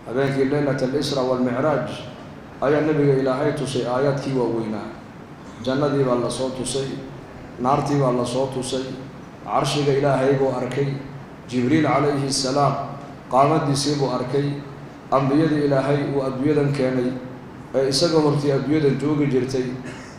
habeenkii leylat al-isra waalmicraaj ayaa nebiga ilaahay tusay aayaadkii waaweynaa. jannadii baa la soo tusay, naartii baa la soo tusay, carshiga ilaahay buu arkay, jibriil calayhi salaam qaamadiisii buu arkay, ambiyadii ilaahay uu adduunyadan keenay ee isaga hortii adduunyadan joogi jirtay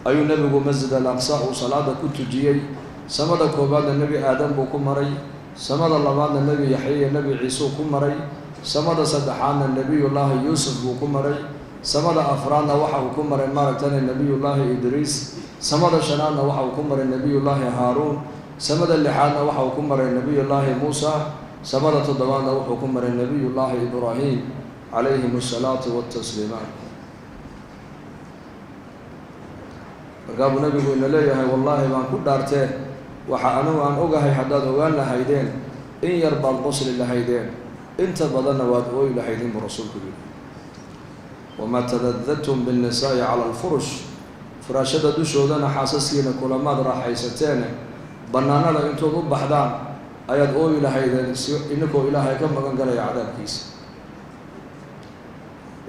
ayuu nebigu masjid al-aqsa uu salaada ku tujiyey. samada koobaadna nebi aadam buu ku maray, samada labaadna nebi yaxya iyo nebi ciisuu ku maray, samada saddexaadna nebiyullaahi yuusuf buu ku maray, samada afraadna waxa uu ku maray maaragtane nebiyullaahi idriis, samada shanaadna waxa uu ku maray nebiyullaahi haaruun, samada lixaadna waxa uu ku maray nebiyullaahi muusa, samada toddobaadna wuxuu ku maray nebiyullaahi ibraahim calayhim asalaatu watasliimaat. markaa buu nebigu ina leeyahay wallaahi baan ku dhaartee waxa anigu aan ogahay haddaad ogaan lahaydeen in yar baad qosli lahaydeen, inta badanna waad ooyi lahaydeen buu rasuulku yidhi. wamaa tadadadtum binnisaa'i cala alfurush, furaashada dushoodana xaasaskiina kulamaad raaxaysateene bannaanada intood u baxdaan ayaad ooyi lahaydeen ininkoo ilaahay ka magan galaya cadaabkiisa.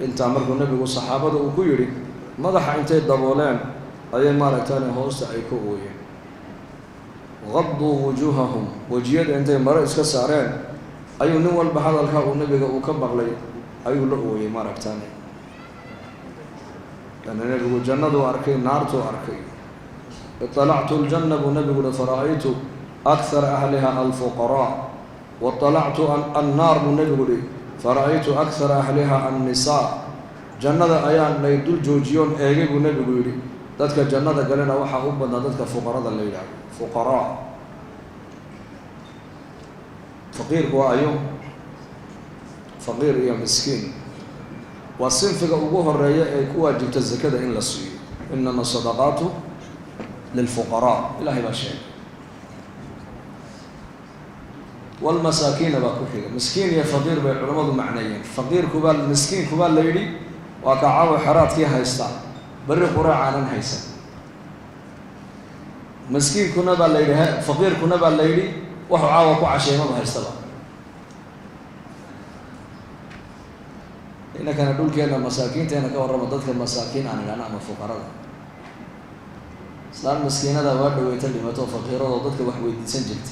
intaa markuu nebigu saxaabada uu ku yidhi madaxa intay dabooleen ayay maaragtane hoosta ay ka ooyeen. qaduu wujuuhahum, wejiyada intay maro iska saareen ayuu nin walba hadalkaa uu nebiga uu ka maqlay ayuu la ooyey maaragtane. yani nebigu jannaduu arkay, naartuu arkay. iطalactu ljanna buu nebigu hi fara'aytu akthara ahliha alfuqaraa, waطalactu annaar buu nebigu hi fara'aytu akthara ahliha annisaa. jannada ayaan lay dul joojiyoon eegay buu nebigu yidhi, dadka jannada galena waxaa u badnaa dadka fuqarada la yidhahdo fuqaraa. faqiirku waa ayo faqiir iyo miskiin waa sinfiga ugu horeeya ee ku waajibta zakada in la siiyo. inama sadaqaatu lilfuqaraa, ilaahay baa sheegay. walmasaakiina baa ku xiga. miskiin iyo faqiir bay culammadu macneeyeen. faqiirkubaa miskiinkubaa la yidhi waa ka caawa xeraadkii haysta berri quraacaanan haysan. miskiinkuna baa la yidhi faqiirkuna baa la yidhi waxu caawa ku casheemaba haystaba. innakana dhulkeenna masaakiinteena ka warrama dadka masaakiin aan idhahna ama fuqarada. islaan maskiinada waa dhaweyta dhimato faqiiradoo dadka wax weydiisan jirta.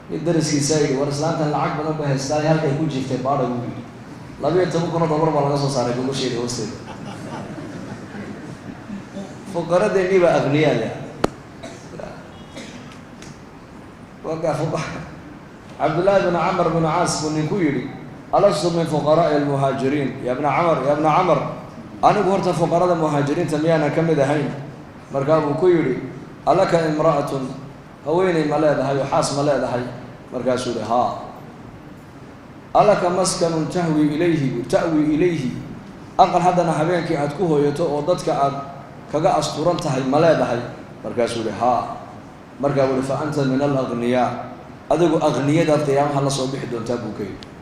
mid daraskiisaa yidhi war islaantan lacag badan bay haystaa halkay ku jirtay baadha buu yidhi. 12 kun oo dollar baa laga soo saaray gogosheeda hoosteeda. fuqaradeennii baa aqniyaada. cabdullaahi bn camr bn caas buu ninku yidhi alastu min fuqaraa'i almuhaajiriin ya bna camar anigu horta fuqarada muhaajiriinta miyaanan ka mid ahayn? markaa buu ku yidhi alaka imra'atun, haweeney ma leedahay oo xaas ma leedahay? markaasuu yihi haa. alaka maskanun ta'wi ilayhi, aqal haddana habeenkii aad ku hooyato oo dadka aad kaga asturan tahay ma leedahay? markaasuu yihi haa. markaa buu yihi fa anta min alagniyaa, adigu aqniyadaad qiyaamaha la soo bixi doontaa buu ka yidhi.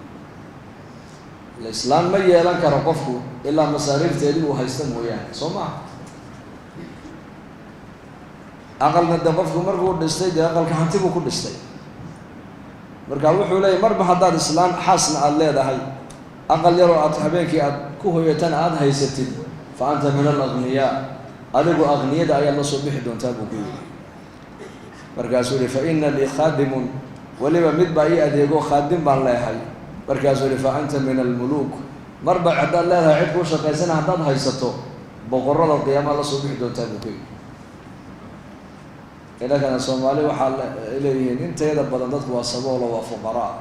islaan ma yeelan karo qofku ilaa masaariifteedii uu haysta mooyaane, soo maha. aqalna de qofku markuu dhistay dee aqalka hanti buu ku dhistay. marka wuxuu leeyahy marba haddaad islaan xaasna aada leedahay, aqal yaroo aad habeenkii aad ku hoyatana aada haysatid, fa anta min alagniyaa, adigu aqniyada ayaad la soo bixi doontaa buu ku yidhi. markaasuu yihi fa ina lii khaadimun, weliba mid baa ii adeego khaadim baan leehay. markaasuu yihi fa anta min almuluuk, marba haddaad leedahay cid kuu shaqaysana haddaad haysato boqorrada qiyaamaha la soo bixi doontaa buu ku yidhi. innakana soomaali waxaa leeyihiin inteeda badan dadku waa saboolo, waa fuqaraa.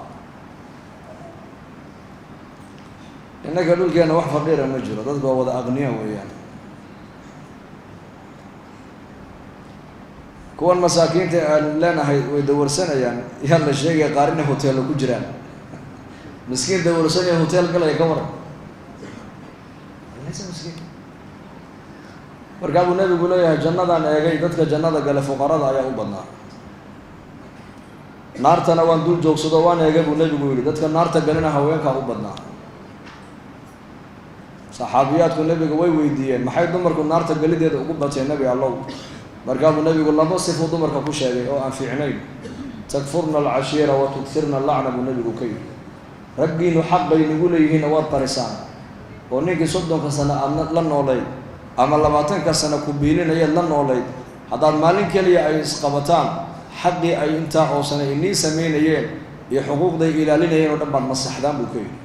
innaka dhulkeena wax faqiira ma jiro, dadku waa wada aqniya weeyaan. kuwan masaakiinta aan leenahay way dawarsanayaan, yaa la sheegaya qaar inay hoteello ku jiraan. miskiin dawarsanaya hotel galaya ka waran. miskiin markaa buu nebigu leeyahay jannadaan eegay, dadka jannada gale fuqarada ayaa u badnaa. naartana waan dul joogsado waan eegay buu nebigu yidhi, dadka naarta galena haweenkaa u badnaa. saxaabiyaadku nebiga way weydiiyeen maxay dumarku naarta galideeda ugu bateen nebi allow? markaa buu nebigu laba sifo dumarka ku sheegay oo aan fiicnayn. takfurna alcashiira wa tukirna allacna buu nebigu ka yidhi. raggiinu xaq bay nagu leeyihiin waad qarisaan oo ninkii 30 sano aad la noolayd ama 20 sano ku biilinayad la noolayd haddaad maalin kaliya ay isqabataan xaqii ay intaa oo sano inii sameynayeen iyo xuquuqday ilaalinayeen oo dhan baad masaxdaan buu ka yidhi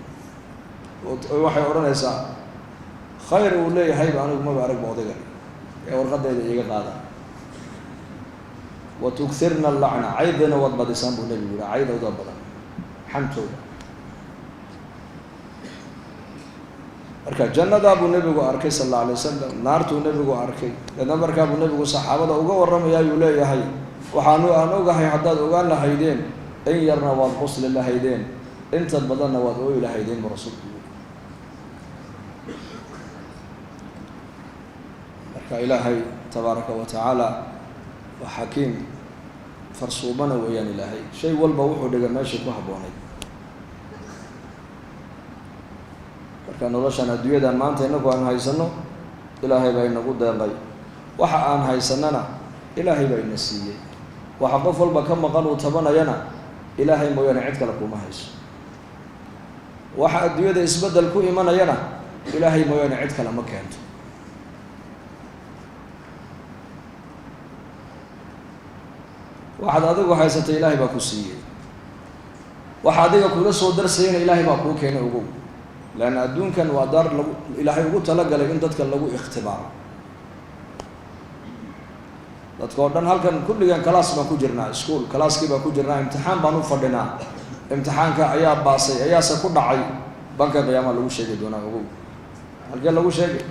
waxay odhanaysaa khayr uu leeyahay anigu maba arag odayga ee warqadeeda iga qaada وتكثرنا اللعنة عيدنا وضبدسان بو نبي يقول عيد وضبدا حمتو marka jannada buu nabigu arkay sallallahu alayhi wasallam naartu nabigu arkay dadna marka buu nabigu saxaabada uga waramaya uu leeyahay waxaanu aan ogahay hadaad ogaan lahaydeen in yarna waad qosl lahaydeen inta badanna waad oo ilahaydeen rasuulku marka ilaahay tabaaraka wa taala وحكيم فرصوبنا ويان إلهي شيء والبا وحو دغ ماشي ku haboonay marka noloshan adduunyada maanta inagu aan haysano ilaahay baa inagu deeqay waxa aan haysanana ilaahay baa ina siiyay waxa qof walba ka maqan uu tabanayana ilaahay mooyaan cid kale kuma hayso waxa adduunyada isbedel ku imanayana ilaahay mooyaan cid kale ma keento waxaad adigu haysatay ilaahay baa ku siiyay waxa adiga kula soo darsayna ilaahay baa ku keenay ugu laana adduunkan waa dar ilaahay ugu talagalay in dadka lagu ikhtibaaro dadka oo dhan halkan kulligan class baan ku jirnaa school classkii baan ku jirnaa imtixaan baan u fadhinaa imtixaanka ayaa baasay ayaase ku dhacay banka qiyaama lagu sheegay doonaa ugu halkee lagu sheegay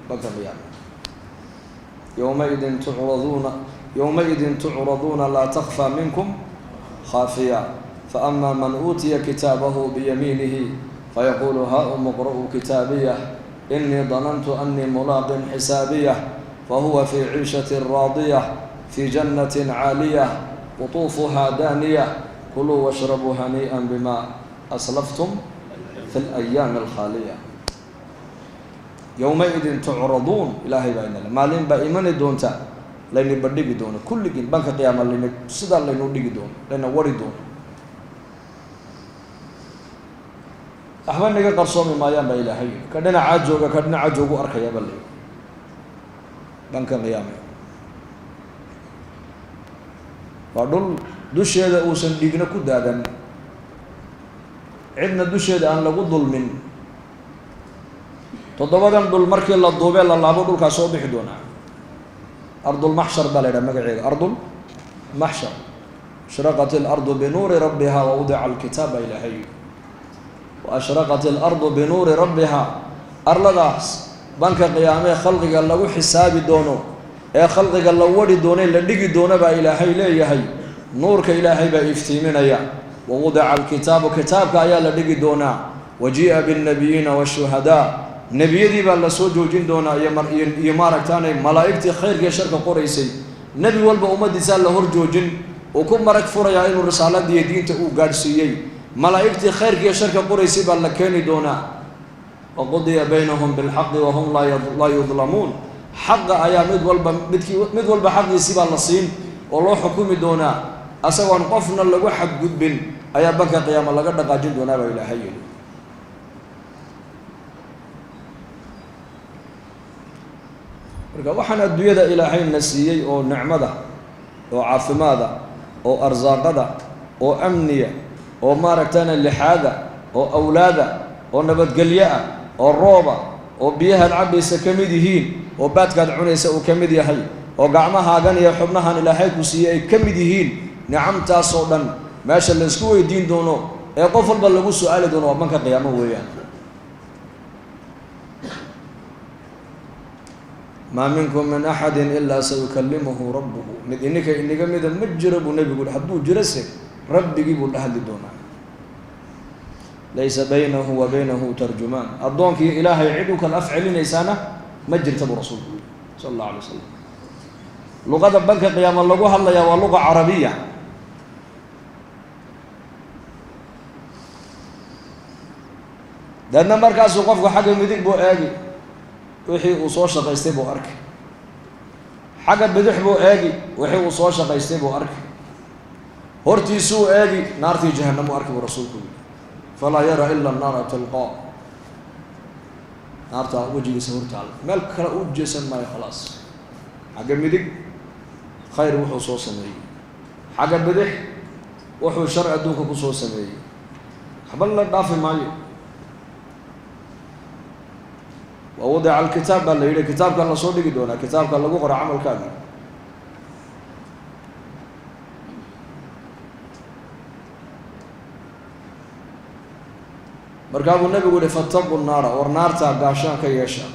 banka qiyaama يومئذ تعرضون لا تخفى منكم خافية فأما من أوتي كتابه بيمينه فيقول هاؤم اقرءوا كتابيه إني ظننت أني ملاق حسابيه فهو في عيشة راضية في جنة عالية قطوفها دانية كلوا واشربوا هنيئا بما أسلفتم في الأيام الخالية يومئذ تعرضون إلهي بأن مالين بإيمان دونتا لين بديك دونه كل جن بنك قيامة لين سدا لين وديك دونه لين وري دونه أحوال نجا قرصومي ما يام بإلهي كدنا عاجوجو أركيا بالله بنك قيامة فدول دوش هذا أوسن ديجنا كدادن عندنا دوش هذا أن لقول ظلمين تضبطن دول مركي الله ضوبي الله لابد دول كاسوبي حدونا أرض المحشر بلد مقعد أرض المحشر أشرقت الأرض بنور ربها ووضع الكتاب إلهي وأشرقت الأرض بنور ربها أرلداس بنك قيامة خلقك الله حساب دونه يا خلقك الله ودي دونه لديك دونه با إلهي ليهي نورك إلهي با إفتيمين يا ووضع الكتاب كتابك يا لديك دونه وجيء بالنبيين والشهداء نبي دي بالله سوجو جندونا يمارك تاني ملائكتي خير يا شركة قريسي نبي والبا أمد سال له هرجو جن وكم مرك فريا إنه الرسالة دي دين تقو قارسيي ملائكتي خير يا شركة قريسي بالله كاني دونا وقضي بينهم بالحق وهم لا يظلمون حق أيام مد والبا حق يسيب الله صين والله حكومي دونا أسوأ قفنا اللي واحد قد بن أيام بكى قيام الله قد قاجد دونا إلى حي marka waxaan adduunyada ilaahay na siiyay oo nicmada oo caafimaada oo arsaaqada oo amniga oo maaragtana lixaada oo awlaada oo nabadgelyo ah oo rooba oo biyaha cabaysa kamid yihiin oo baadkaad cunaysa oo kamid yahay oo gacmahaagan iyo xubnahan ilaahay ku siiyay kamid yihiin nicamtaas oo dhan meesha la isku weydiin doono ee qof walba lagu su'aali doono waa banka qiyaamo weeyaan ما منكم من أحد إلا سيكلمه ربه إنك ماذا مجرب نبي يقول حدو جرسه ربي يقول أهل الدنيا ليس بينه وبينه ترجمان الضون كي إله يعيدك الأفعل نيسانة مجر تبو رسول صلى الله عليه وسلم لغة بنك قيام اللغوها الله يا لغة عربية لأن مركز وقفك حاجة مديك بو آجي وحي وصوش قيستيبو أرك حاجة بدحبو آجي وحي وصوش قيستيبو أرك هرتي سو آجي نارتي جهنم أرك ورسولك falaa yara ila annaara talqaa naartaa wejigiisa hortaal meel kale u jeesan maayo khalaas xagga midig khayr wuxuu soo sameeyey xagga bidix wuxuu shar adduunka ku soo sameeyey waxba la dhaafi maayo ووضع الكتاب اللي يريد كتاب كان لصور دي دونا كتاب كان لغو قرأ عمل كامل مركاب النبي يقول فاتقوا النار والنار تابعشان كي يشاء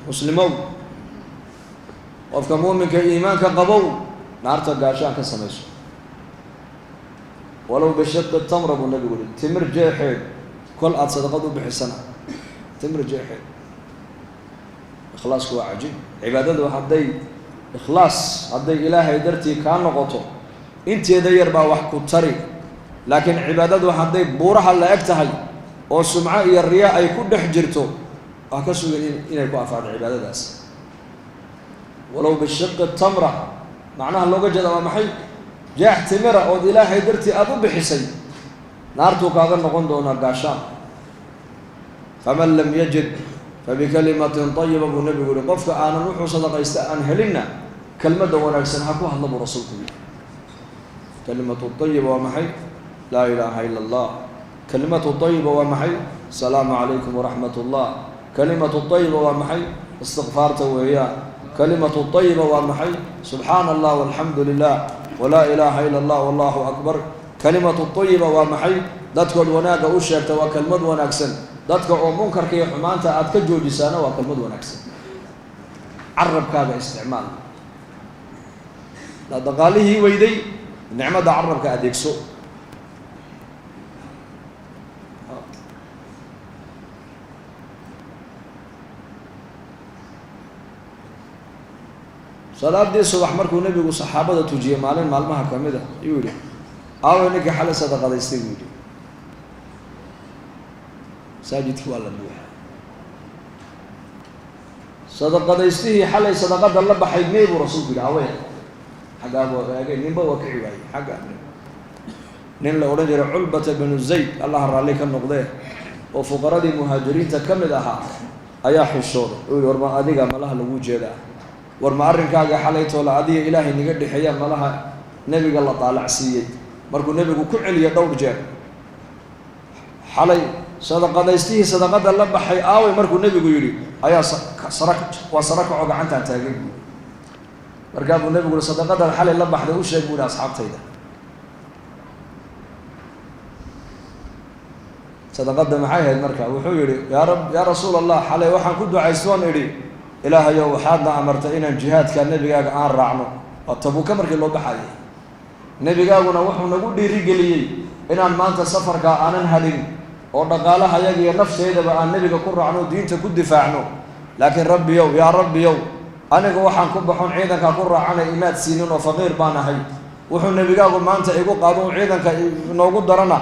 مسلمون وفق مؤمن كإيمان كقبو نار تابعشان كسميش ولو بشد التمر ابو النبي يقول تمر جاحد كل أتصدقوا بحسنة تمر جاحد إخلاص هو عجيب عبادته هدي إخلاص هدي إلهي درتي كان نقطه أنت يدير با وحكو تري لكن عبادته هدي بورها اللي أكتهي أو سمعة الرياء أي كل حجرته أكسو إن يكون أفعال عبادة داس ولو بالشق التمرة معناها لو جد ومحي جاح تمرة أو إلهي درتي أبو بحسي نارتو كاغن نقول دون قاشان فمن لم يجد فبكلمة طيبة ابو النبي يقول قفك أنا نوح صدقة يستأن هلنا كلمة ونكسن حكوها الله ورسولته كلمة الطيبة ومحي لا إله إلا الله كلمة الطيبة ومحي السلام عليكم ورحمة الله كلمة الطيبة ومحي استغفارته وهي كلمة الطيبة ومحي سبحان الله والحمد لله ولا إله إلا الله والله أكبر كلمة الطيبة ومحي ذاتك وناك أشيرت وكلمة ونكسن dadka oo munkarka iyo xumaanta aad ka joojisana waa kalmad wanaagsan carabkaaga isticmaal la daqaalihii weyday nicmada carabka adeegso salaadii subax markuu nabigu saxaabada tujiyay maalin maalmaha kamida ayuu yiri aaway ninka xalay sadaqadaystay yiri ساجدك ولا بوح صدقة يستهي حلا صدقة الله بحيمي ورسول الله عوين حاجة أبو أجي نبى وكعي باي حاجة نين لو رجل علبة بن زيد الله راليك النقدة وفقراء المهاجرين تكمل أها أياح الشور يقول ورما أديك ملها الوجه ده ورما أرن كاجا حلا يطول أدي إلهي نقد حياة ملها نبي الله طالع سيد مركو نبي كل يدور جار حلا صدقadaystii sadaqada la baxay aaway markuu nabigu yiri ayaa saraka oo gacanta taagay markaa uu nabigu sadaqada xalay la baxday u sheegay asxaabtayda sadaqada maxay ahayd markaa wuxuu yiri ya rab ya rasuul allah xalay waxaan ku ducaystoon iri ilaahay waxaadna amartay inaan jihaadka nabigaaga aan raacno oo tabuuka markii loo baxay nabigaaguna wuxuu nagu dhiiri galiyay inaan maanta safarka aanan halin oo dhaqaalaha yaga iyo nafteedaba aan nabiga ku raacno diinta ku difaacno laakiin rabbiyow yaa rabbiyow aniga waxaan ku baxon ciidanka ku raacanay imaad siinin oo faqiir baan ahay wuxuu nabigaagu maanta igu qaado ciidanka inoogu darana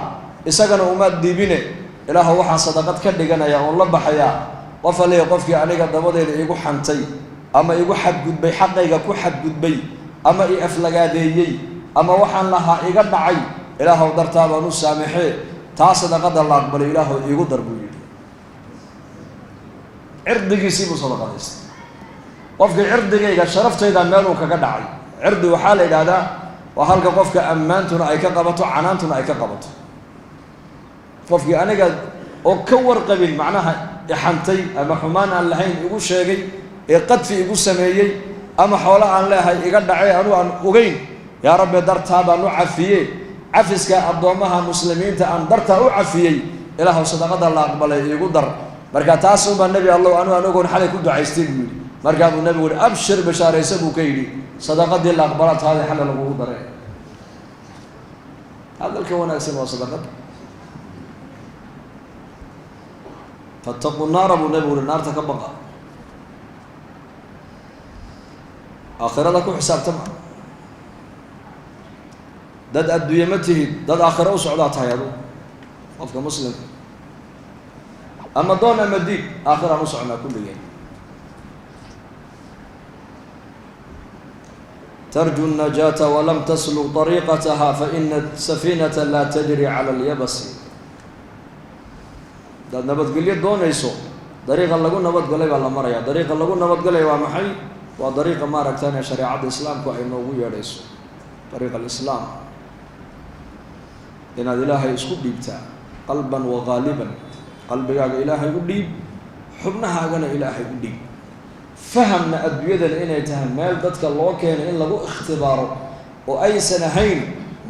isagana umaad diibine ilaahu waxaan sadaqad ka dhiganaya oo la baxaya qofalay qofkii aniga dabadeeda igu xantay ama igu xadgudbay xaqayga ku xadgudbay ama i aflagaadeeyay ama waxaan lahaa iga dhacay ilaahu dartaaba nu saamaxee taas sadaqada la aqbalay ilaahu igu darbu yiri cirdigiisi buu sadaqadaystay qofka cirdigayga sharaftayda meel uu kaga dhacay cirdi waxa la yiraahdaa waa halka qofka ammaantuna ay ka qabato canaantuna ay ka qabato qofkii aniga oo ka warqabin macnaha ixantay ama xumaan aan lahayn igu sheegay ee qadfi igu sameeyay ama xoolo aan leeyahay iga dhacay aan ogeyn yaa rabbi dartaaba nu cafiyee cafiska addoomaha muslimiinta aan dartaa u cafiyey ilaahu sadaqada la aqbalay igu dar marka taas uu nabi allah anagoon xalay ku ducaystay buu marka uu nabi wuu abshir basharaysa buu ka yiri sadaqadii la aqbalay taada xalal lagu daray hadalka wanaagsan waa sadaqada fattaqu naar abu nabi wuu naarta ka baqa aakhirada ku xisaabtama dad adduunye ma tihid dad aakhiro u socdaa tahay adu qofka muslimka ama doon ama diid aakhiraan u socnaa kulligeen ترجو النجاة ولم تسلك طريقتها فإن السفينة لا تجري على اليبس dad nabadgelyo doonayso dariiqa lagu nabadgalay baa la maraya dariiqa lagu nabadgalay waa maxay waa dariiqa maaragtaan ee shariicada islaamku ay noogu yeedhayso dariiqa alislaam inaad ilaahay isku dhiibtaa qalban wa qaaliban qalbigaaga ilaahay u dhiib xubnahaagana ilaahay u dhiib fahamna adduunyadana inay tahay meel dadka loo keenay in lagu ikhtibaaro oo aysan ahayn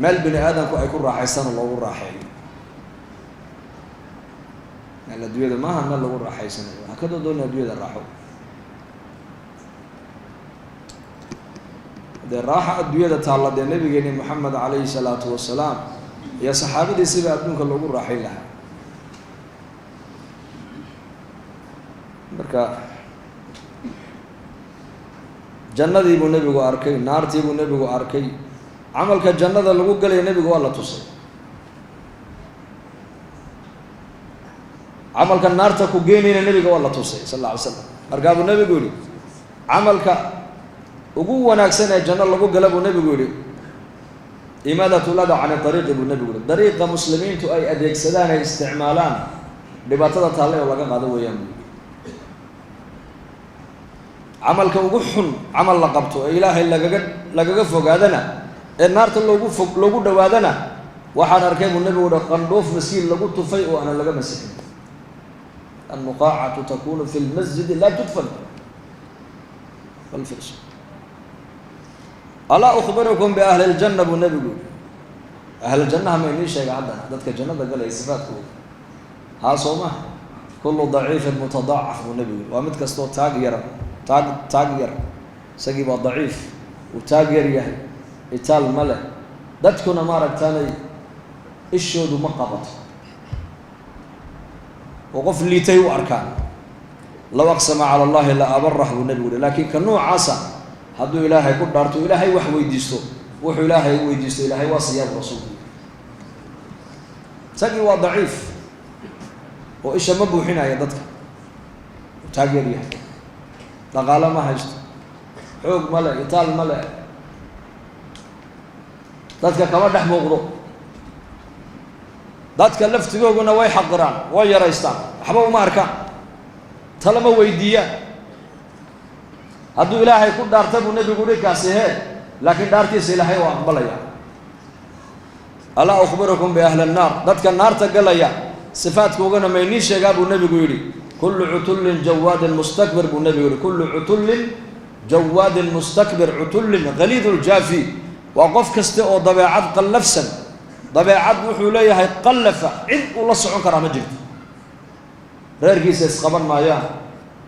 meel bini aadamku ay ku raaxaystaan oo loogu raaxeeyo meel adduunyada maaha meel lagu raaxaysanayo waxaa ka doona adduunyada raaxo dee raaxa adduunyada taalla dee nabigeeni maxamed calayhi salaatu wasalaam iyo saxaabadiisiba adduunka loogu raaxayn lahaa marka jannadii buu nebigu arkay naartii buu nebigu arkay camalka jannada lagu galaya nebigu waa la tusay camalka naarta ku geenayna nebiga waa la tusay sal alla alay slam markaa buu nebigu yihi camalka ugu wanaagsan ee janno lagu gala buu nebigu yihi imaadatu lada cani ariiqi buu nebigu yihi dariiqa muslimiintu ay adeegsadaan ay isticmaalaan dhibaatada taalle oo laga qaado weeyaan buu camalka ugu xun camal la qabto ee ilaahay lagaga fogaadana ee naarta loogu dhawaadana waxaan arkay buu nebigu yihi qandhoof maskiin lagu tufay oo aanan laga masixin النقاعة تكون في المسجد لا تدفن بالفرش ألا أخبركم بأهل الجنة بالنبي أهل الجنة ما ينيش يا عندنا ذاتك الجنة قال لي صفاتكم ها صومه كل ضعيف متضاعف بالنبي ومتك استو تاجر سقي ضعيف وتاجر يهي إتال ملأ ذاتكنا مرة ثانية الشهود مقبض وقف لي تيو أركان لو أقسم على الله لا أبره بالنبي لكن كنوع عصا هذو إلهي كل دارتو إلهي وحوي ديستو وحو إلهي ويديستو إلهي وصياب رسول سقي ضعيف وإيش مبو حين يدتك تاجر يحكي لقال ما هجت حوق ملأ إطال ملأ دتك كما دح مغرو dadka laftigooguna way xaqiraan way yaraystaan waxba uma arkaan talama weydiiyaan hadduu ilaahay ku dhaarta buu nebigu dhikaasi hee laakiin dhaartiisa ilaahay waa aqbalaya alaa ukhbirukum biahli annaar dadka naarta galaya sifaadkoogana maynii sheegaa buu nebigu yidhi kullu cutullin jawaadin mustakbir buu nebigu yidhi kullu cutullin jawaadin mustakbir cutullin ghaliidul jaafi waa qof kasta oo dabeecad qallafsan dabeecad wuxuu leeyahay qallafa cid uu la socon karaa ma jirto reerkiisa isqaban maayaan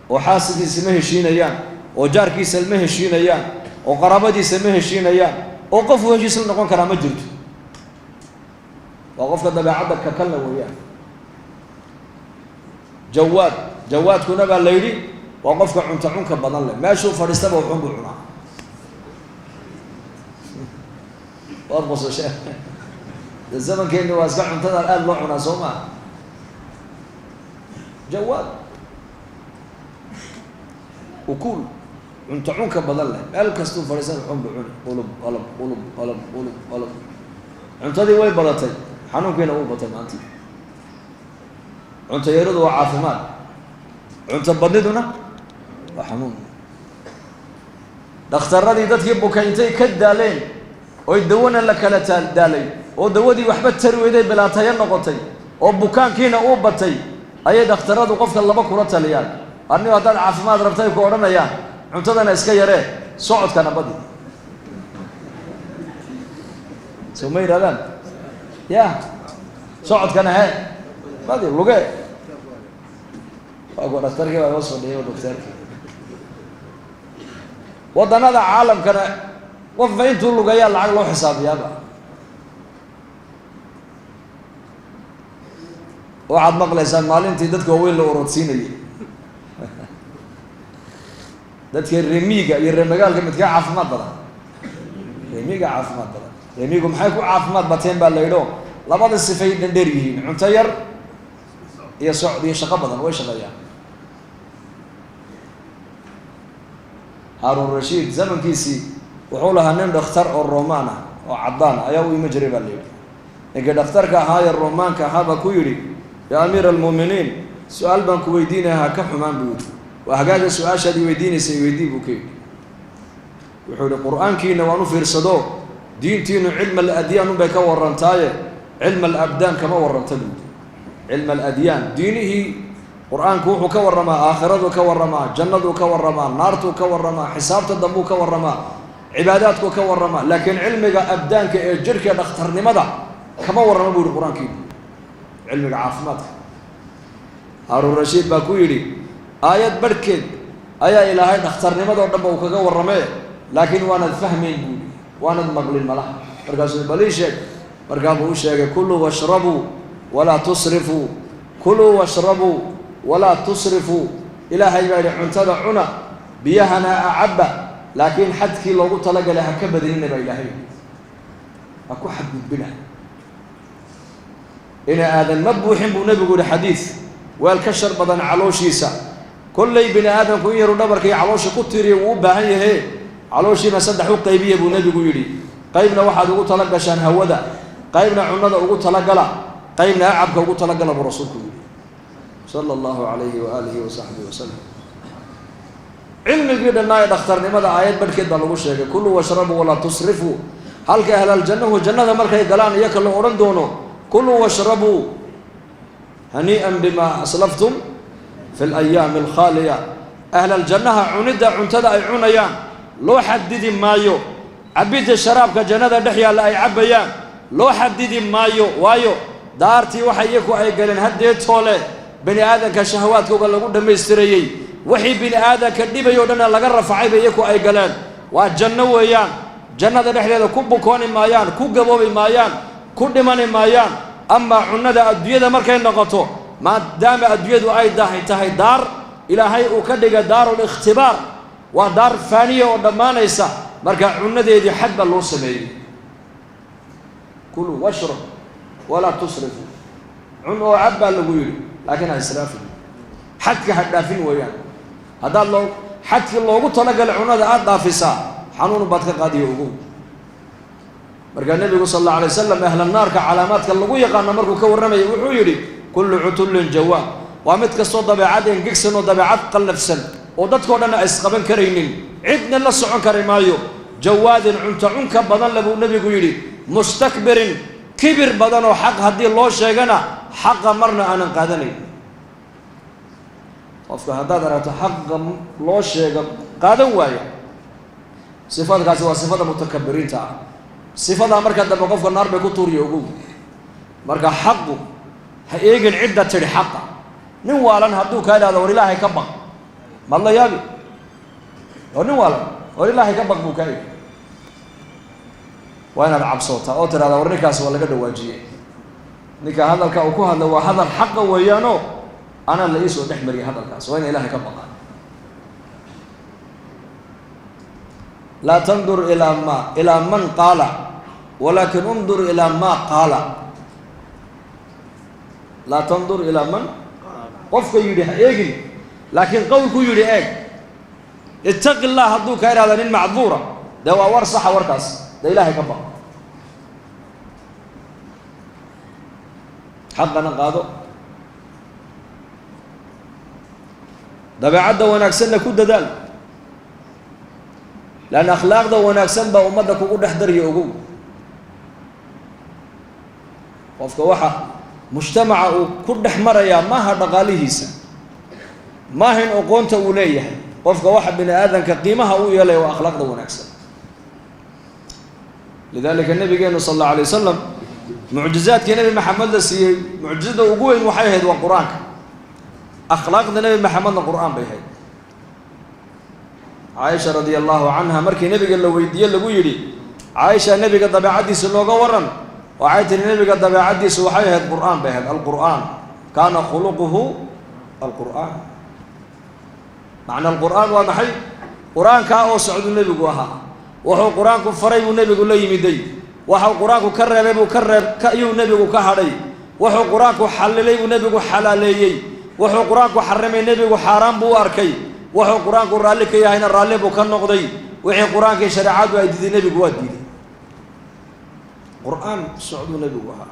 oo xaasidiisa ma heshiinayaan oo jaarkiisa ma heshiinayaan oo qaraabadiisa ma heshiinayaan oo qof uu heshiis la noqon karaa ma jirto waa qofka dabeecadda ka kalna weeyaan jawaadkuna baa la yidhi waa qofka cunka badan leh meeshuu fadhiistaba wuxuun buu cunaa waad qosashe زمنكيني واسكع عمتنا الآن لو عنا سوما جواد وكل عمتعونك بدل قال كستون فريسان حب عون قلب عمتدي وين بلاتي حنون كينا أول بطل أنتي عمت يرد وعافمات عمت بددنا وحنون دختر ردي دتك بوكاينتي كدالين ويدونا لك لا دالين oo dawadii waxba tari weyday bilaatay noqotay oo bukaankiina uu batay ayay dhakhtaradu qofka laba kula taliyaan arniyo haddaad caafimaad rabtay ku odhanayaan cuntadana iska yaree socodkana badi soo ma yidhahdaan ya socodkana he badi luge waa dhakhtarkii baa soo dhiyay doctorkii waddanada caalamkana qofba intuu lugayaa lacag loo xisaabiyaaba waxaad maqlaysaan maalintii dadka waaweyn la orodsiinayay dadka reemiga iyo reemagaalka midkaa caafimaad badan reemiga caafimaad badan reemigu maxay ku caafimaad bateen baa la yidho labada sifay dhandheer yihiin cunto yar iyo socod iyo shaqo badan way shaqeeyaan Harun Rashid zamankiisii wuxuu lahaa nin dhakhtar oo Roomaan ah oo caddaan ayaa u ima jiray baa la yidhi ninka dhakhtarka ahaa ee Roomaanka ahaa baa ku yidhi يا أمير المؤمنين سؤال بان كويدينها كحمان بود وهذا السؤال شادي ويديني سيويدي بوكي وحول القرآن كينا ونفر صدو دين تينو علم الأديان بك ورنتاية علم الأبدان كما ورنتلو علم الأديان دينه قرآن كوحو كورما آخرته كورما جنته كورما نارته كورما حساب تدمو كورما عباداتك كورما لكن علمك أبدانك إجرك دختر لماذا كما ورما بول القرآن كينا علمك عافمات هارون الرشيد باكويري آيات بركد آية إلهي دختر لماذا ودمو كورما لكن وانا الفهمين بولي وانا المقل الملاح مركز البليشك مركز الشيخ كلوا واشربوا ولا تصرفوا كلوا واشربوا ولا تصرفوا إلهي باري عنتظر عنا بيهنا أعبا لكن حدك لو قلت لك لها كبد النبي إلهي أكو حد بنا إن آدم مبوح بنبي يقول حديث والكشر بدن علوشيسا كل بني آدم كون يرو دبرك علوش كتري وبهي هي علوشي ما صدحوا قيبيه بنبي يقولي قيبنا واحد قلت لك عشان هودا قيبنا عنا قلت لك لا قيبنا أعبك قلت لك لا برسولك صلى الله عليه وآله وصحبه وسلم علم الجد الناي دختر لماذا آيات بركد الله وشيء كلوا واشربوا ولا تصرفوا هل كأهل الجنة والجنة مركي قلان يكلوا أورندونو كلوا واشربوا هنيئا بما أسلفتم في الأيام الخالية أهل الجنة عندا عنتدا أي عنيان لو حدد مايو عبيد الشراب كجنة دحيا لا يعبيان لو حدد مايو وايو دارتي وحيكو أي قلن هديت طوله بني آدم كشهوات كوكا لقود ميستريي وحي بني آدم كديبا يودنا لقر رفعي بيكو أي قلان والجنة ويان جنة دحيا كوبو كوني مايان كوكبوبي مايان كودمان مايان أما عنا أدوية مركين نقطو ما دام أدوية أي داحي تهي دار إلى هاي أكدق دار الاختبار ودار فانية ودمان يسا مركا عنا دي حد الله سمي كلوا واشرب ولا تصرفوا عنا وعبا اللي لكن إسرافي حدك هدافين ويان هذا الله حدك الله قلت لك العنا ذا دافسا حنون بدك قادي يوقو مركا النبي صلى الله عليه وسلم أهل النار كعلامات كاللقوية قالنا مركو كورنمي وحيري كل عتل جواب وامتك الصوت ضبيعات ينقكسن وضبيعات قلفسن ودتكو لنا اسقبن كرينين عدنا للصعون كريمايو جواد عنت عنك بدن لبو النبي يقولي مستكبر كبر بدن وحق هدي الله شيغنا حق مرنا أنا قادني وفق هذا درت حق الله شيغ قادن وايا صفات كاسوا صفات متكبرين تعال صفات مركا دبا قفك النار بكو توري اوغو مركا حقه هيجن عده تري حقه نين والان هدو كايدا ور الله كبق ما الله يابي ونين والان ور الله كبق بو كاي وانا العبصوتا او ترى ورنكاس ولا غدو واجيه نيكا هذلك او كو هذا هذا حق ويانو انا اللي يسو دحمري هذلكاس وين الله كبق لا تنظر إلى من قال ولكن انظر إلى ما قال لا تنظر إلى من قفك يري إيجي لكن قولك يري إيج اتق الله هدوك إلى هذا المعذورة ده ورصح وركاس ده إلهي كبا حقنا قادو ده بعد ونكسن كود دال لأن أخلاق ده ونكسن بأمتك وقود أحضر يوقو وفك واحد مجتمع وكل حمر يا ما هذا قاليهيسا ما هن أقونت وليه وفك واحد بني آدم كقيمها ويلا وأخلاق ده ونكسن لذلك النبي صلى الله عليه وسلم معجزات كنبي محمد سي معجزة وقوين وحيهد والقرآن أخلاق النبي محمد القرآن بيهد عائشة رضي الله عنها مركي نبي قال له ويدي له ويري عائشة نبي قد بعدي سلوغا ورن وعائشة النبي قد بعدي سوحيه القرآن بهذا القرآن كان خلقه القرآن معنى القرآن ومحي قرآن كاو سعود النبي قوها وحو قرآن كفري النبي قال لي يمدي وحو قرآن كرر كرر كأيو النبي كهري وحو قرآن حللي النبي حلالي وحو قرآن حرم النبي حرام بواركي وحو قرآن رالي كيا هنا رالي بوكان نقضي وحي قرآن كي شريعات ويدي النبي قوات دي قرآن سعود النبي قوها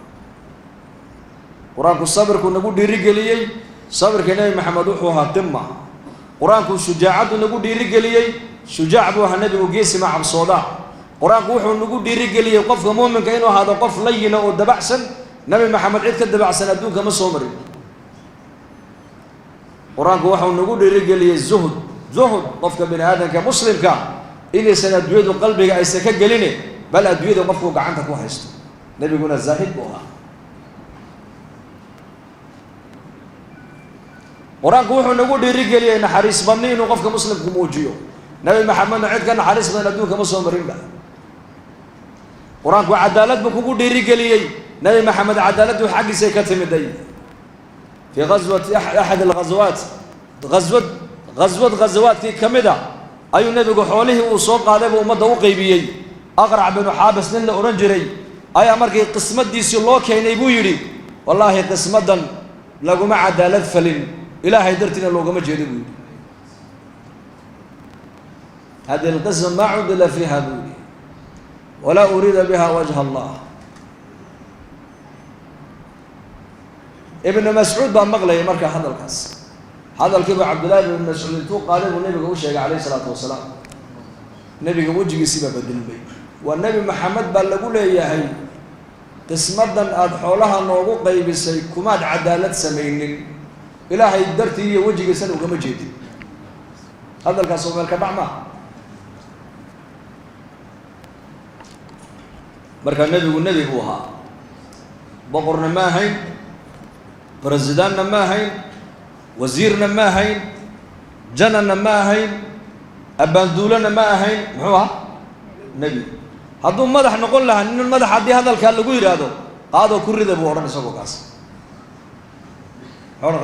قرآن الصبر كنا نقول ديري قليي صبرك النبي محمد وحوها قمة قرآنك شجاعة نقول دي رجلي شجاع بوها النبي وقيس مع الصداع قرآنك وحو نقول دي رجلي وقف مؤمن كأنه هذا قف لين ودبعسن نبي محمد عيد كدبعسن أدوك ما صبر قرآنك وحو نقول دي رجلي الزهد زهد قفك بن آدم كمسلم كا إني سندويد قلبك أيسك قليني بل أدويد قفك عنك وحيست نبي يقول الزاهد بوها قرآنك وحو نقول دي رجلي إن حريص بنين وقفك مسلم كموجيو نبي محمد عيد كان حريص بن أدوك ما صبر قرآنك وعدالت بكوكو دي رجلي نبي محمد عدالته حق سيكتم دي في غزوة أحد الغزوات غزوات كمدة أي نبي حوله وصوق عليه ومدى وقيبيي أقرع بن حابس نلا أورنجري أي أمرك قسمة دي سلوك كين يبو يري والله قسمة لقوا مع عدالة فلن إلهي درتنا لو قام جيدبو هذه القسم ما عدل فيها بولي ولا أريد بها وجه الله ابن مسعود بن مغلي مركا هذا القص هذا الكبر عبد الله بن مسعود تو قال النبي وشيخ عليه الصلاه والسلام النبي وجهي سبب الدنبي والنبي محمد بلغوا له ياهي قسمدن اد خولها نوغو قيبسي كما عدالة سمينين الهي درتي وجهي سن وكما جيدي هذا القص مالك دعما مركا النبي هوها بقرنا ما هين برزداننا ما هين وزيرنا ما هين جننا ما هين أباندولنا ما هين محوها نبي هذو مدح نقول لها إن المدح عدي هذا الكلام اللي يقول هذا كل ذا بورنا سووا قاس هون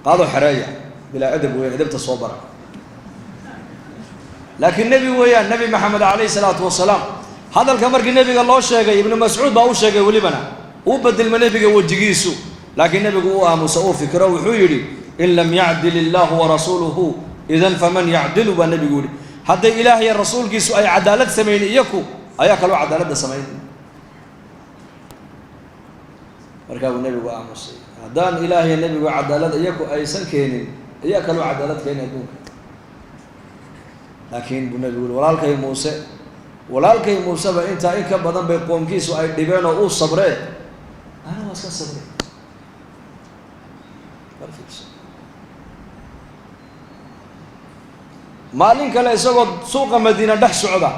قالوا حرايا بلا أدب وين أدب تصوبر لكن النبي ويا النبي محمد عليه الصلاة والسلام هذا الكمر النبي قال الله شيء ابن مسعود باو شيء ولي بنا وبدل من النبي وجيسو لكن النبي هو مسؤول فكره وحيري إن لم يعدل الله ورسوله إذن فمن يعدل بالنبي يقول هذا إلهي الرسول جيسو أي عدالة سمين إياكو أياك لو عدالة سمين مركب النبي وآموس هذان إلهي النبي وعدالة إياكو أي سنكين إياك لو عدالة كين يدوك لكن النبي يقول ولا الكي موسى فإنت إنك بدن بيقوم كيسو أي دبان أو صبرين أنا واسك صبرين مالين كلا يسوق سوق مدينة دح سعودة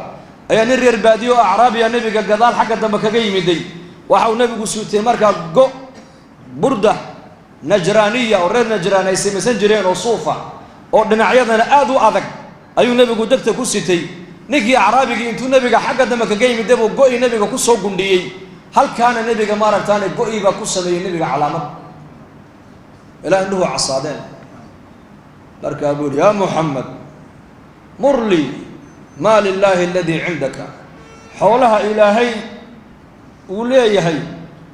أي نري الباديو أعرابي النبي قدال حق دمك جاي مدي وحاو نبي قسوتي مركا جو بردة نجرانية أو غير نجرانية يسمى سنجرين وصوفة أو دنعيضنا آذو آذك أيو نبي قدرت كسيتي نجي أعرابي أنتو نبي حق دمك جاي مدي وجوي نبي كسوق جندي هل كان النبي مرة ثانية جوي بكسر النبي علامة إلى أنه عصادين أقول يا محمد مر لي ما لله الذي عندك حولها إلهي وليه هي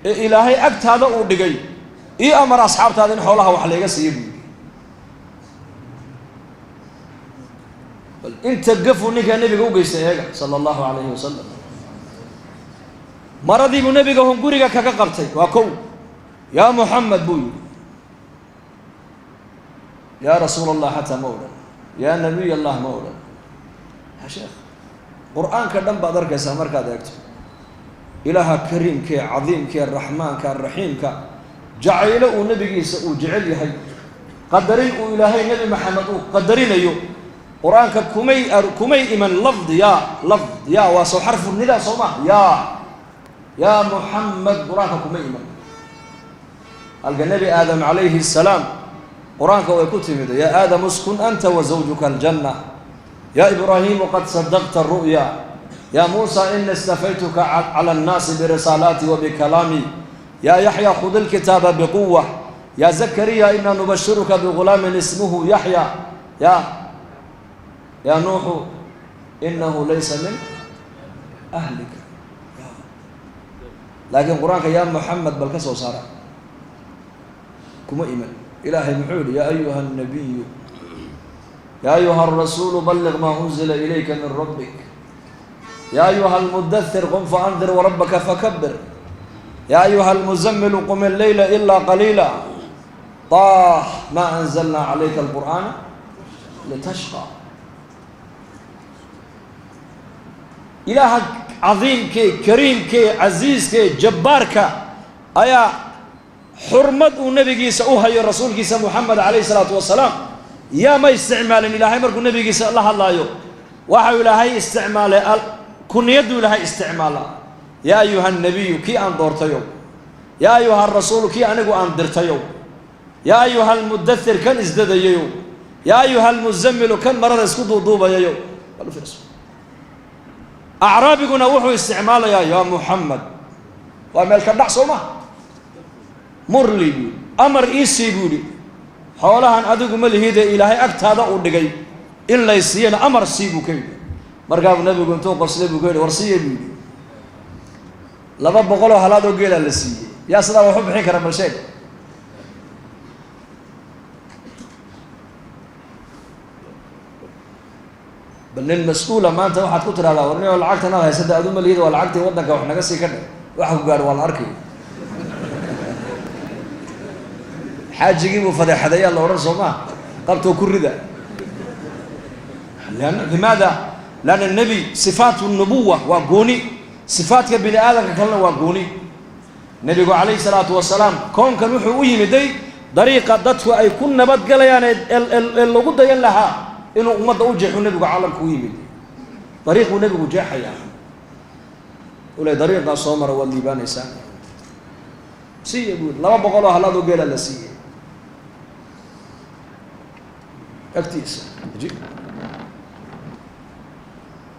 إلهي أكت هذا ودقي أمر أصحاب هذين حولها وحليقة سيبني بل أنت قفوا نيك النبي قوقي سيهيك صلى الله عليه وسلم مرضي النبي قوهم قريقا كقبتي وكو يا محمد بوي يا رسول الله حتى مولا يا نبي الله مولا يا شيخ قرآن كدم بادرك سامر كذاكت إله كريم كي عظيم كي الرحمن كي الرحيم كي جعله ونبي وجعل هي قدرين وإلهي نبي محمد قدرين أيوه قرآن كمي إمن لفظ يا واسو حرف النداء صوما يا محمد قرآن كمي إمن النبي آدم عليه السلام قرآنك ويكتب يا آدم اسكن أنت وزوجك الجنة يا إبراهيم قد صدقت الرؤيا يا موسى إن استفيتك على الناس برسالاتي وبكلامي يا يحيى خذ الكتاب بقوة يا زكريا إنا نبشرك بغلام اسمه يحيى يا نوح إنه ليس من أهلك لكن قرآنك يا محمد بالكسو صار كما إيمان إلهي محول يا أيها النبي يا أيها الرسول بلغ ما أنزل إليك من ربك يا أيها المدثر قم فأنذر وربك فكبر يا أيها المزمل قم الليل إلا قليلا طه ما أنزلنا عليك القرآن لتشقى. إله عظيم كي كريم كي عزيز كي جبار كا أيا حرمت النبي جيس أوها يا رسول جيس محمد عليه الصلاة والسلام يا ما استعمال إلهي مركو النبي جيس الله الله يو وحي إلهي استعمال كن يدو إلهي استعمال يا أيها النبي كي أنظرت يوم يا أيها الرسول كي أنقو أنظرت يوم يا أيها المدثر كان ازدد يوم يا أيها المزمل كان مرر اسكدوا ضوبا يوم قالوا في رسول أعرابي قلنا وحو استعمال يا محمد ومالك النحصو ما مر لي أمر إيسي بولي حولها أدوك ملهيدة إلهي أكت هذا أودقي إلا يسينا أمر سيبو كي مرقاب النبي قلت توقف سيبو كي ورسيه بولي لما بقولوا هلادو قيل اللسي يا سلام وحب حين كرم الشيء بل المسؤولة ما أنت واحد كتر هذا ورني والعقد أنا هيسد أدوم اليد والعقد ودنك وإحنا قصي كده واحد قال والأركي حاج يجيبوا فضي حدايا الله ورسول ما قبته كل ذا لماذا؟ لأن النبي صفات النبوة وقوني صفات كبني آدم كلنا وقوني النبي عليه الصلاة والسلام كون كان وحوي مدي طريقة ضدف أي كنا بدقلا يعني اللي قد يلها إنه أمد أوجح النبي عالم كويمي طريق النبي وجاح يا ولا طريق الصومر والليبان إنسان سي يقول لما بقولوا هلا دو قيل لسي اكتيس جي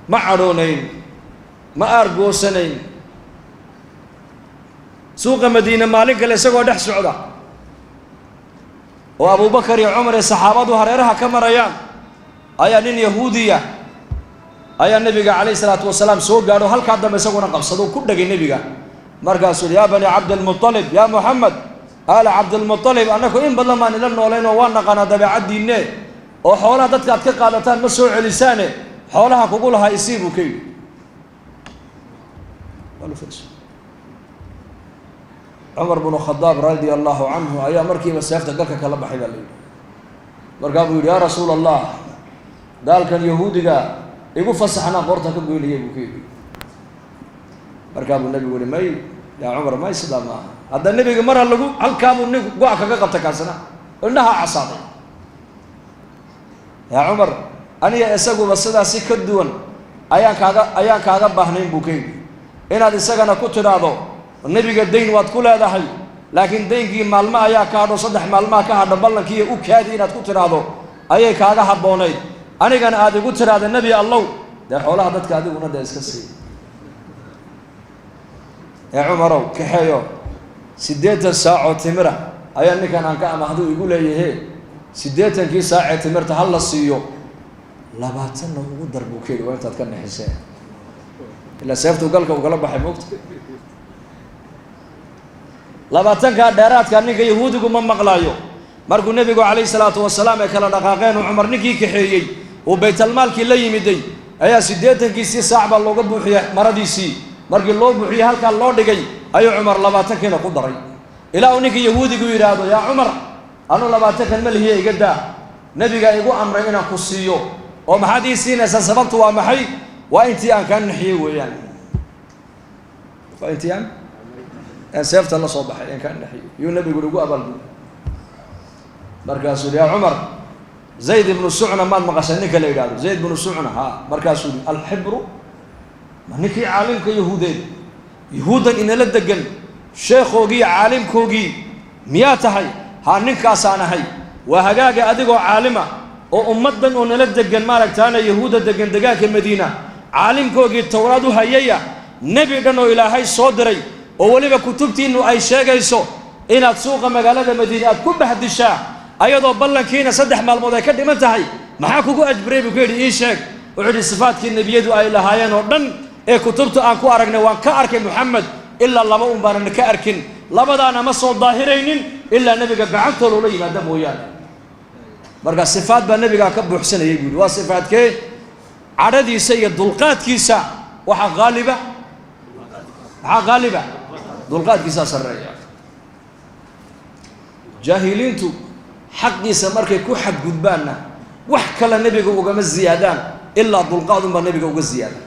ما عرونين ما أرجو سنين سوق مدينة مالك اللي سقوا ده سعودة وأبو بكر يا عمر الصحابة وهريرها كم ريان أيا نين يهودية أيا النبي عليه الصلاة والسلام سوق قالوا هل كذا مسكونا قصدوا كل دقيقة النبي مرقا سول يا بني عبد المطلب يا محمد آل عبد المطلب أنكم إن بالله ما نلنا ولا وانا قنا دبي عدي النه وحولها دتك كقالتان مسوع لسانه حولها كقولها يسيبوا كي قالوا فرس عمر بن الخطاب رضي الله عنه أيا مركي بس يفتح كلا بحيل الليل مرقا بيقول يا رسول الله قال كان يهودي قال يقول فصحنا قرطك بيقول لي بكي مركب النبي يقول ماي يا عمر ما يصدق ما هذا النبي مرة لقوا هل كانوا النبي قاعد كقبت كاسنا إنها عصابة يا عمر أنا أسقوا بس هذا سكت دون أيان كاغا بحنين بوكي إن هذا سجنا كتر هذا النبي قال دين واتكل هذا حي لكن دين كي مالما أيا كادو صدح مالما كهذا بالله كي أوكادين كتر هذا أيا كاغا حبوني أنا كان هذا كتر هذا النبي الله ده حوله هذا كادو ونا ده إسكسي يا عمر كحيو سديت الساعة تمرة أيا إنك أنا كأم هذا يقول لي هي سديت كي ساعة تمرة هلا السيو لا باتنا وقدر بوكيل وأنت تكلم حسين إلا سيفت وقالك وقلب بحبوكت لا باتنا كدارات كأنك يهود وما مغلايو مرجو النبي عليه الصلاة والسلام كلا دقاقين وعمر نكي كحيي وبيت المال كي لا يمدي أيا سديت كي ساعة بالله قبل حيا مردي سي markii loo buuxiyay halka loo dhigay ayuu Umar 20 kiina ku daray ilaa uu yahuudigu yiraahdo ya Umar anu 20 kan malihiye iga daa nabiga igu amray inaan ku siiyo oo maxaad ii siinaysaa sababtu waa maxay waa intii aan ka naxiyay weeyaan waa intii aan seefta la soo baxay in ka naxiyay iyo nabigu ugu abal markaas ya Umar زيد بن السعنة ما مقصني كلا يقالوا زيد بن السعنة ها مركز الحبر نكي عالم كيهودين يهودا إن لدقن شيخ وجي عالم كوجي ميات هاي هنكاس أنا هاي وهجاج أديكوا عالمة وأمدن أن لدقن مالك تانا يهودا دقن دقاك المدينة عالم كوجي التوراة هيا نبي دنو إلى هاي صدري أولي بكتبتي إنه أي شيء يسو إن تسوق مجالات المدينة كل بحد الشاع أيضا بالله كينا صدح مع الموضوع كده ما انتهي معاكوا أجبري بكير إيش هيك وعد الصفات كي النبي يدو أي لهايان ودن إيه كتبت أنكو أرجنا وان كأرك محمد إلا الله ما أمبارن كأركن لبدا أنا مصو الظاهرين إلا النبي قد بعثه لولي ما دم وياه برجع الصفات بالنبي قد كبر حسن يقول وصفات كي عددي سيد دلقات كيسا وحق غالبة دلقات كيسا سرية جاهلين تو حقي سمرك كو حق قدبانا وحكى النبي وقام الزيادان إلا ضلقاد ما النبي وقام الزيادة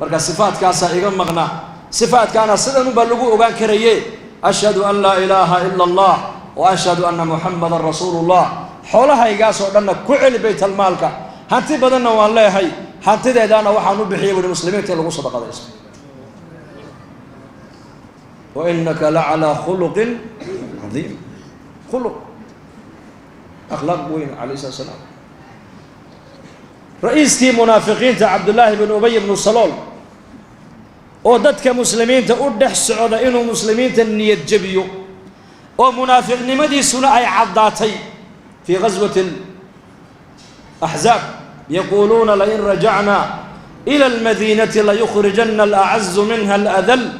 مركز صفات كاسا إيقام مغنى صفات كان صدا نبلغوا وقام كريه أشهد أن لا إله إلا الله وأشهد أن محمد رسول الله حولها يقاسوا لنا كل بيت المالك هانتي بدنا والله هاي هانتي دانا وحانو بحيه والمسلمين تلقوا صدقة الاسم وإنك لعلى خلق عظيم خلق أخلاق وين عليه الصلاة والسلام رئيسكي منافقين عبد الله بن أبي بن سلول وددك مسلمين تأدح السعودة إنه مسلمين تنية جبيو ومنافق نمدي سنة أي عضاتي في غزوة الأحزاب يقولون لئن رجعنا إلى المدينة ليخرجن الأعز منها الأذل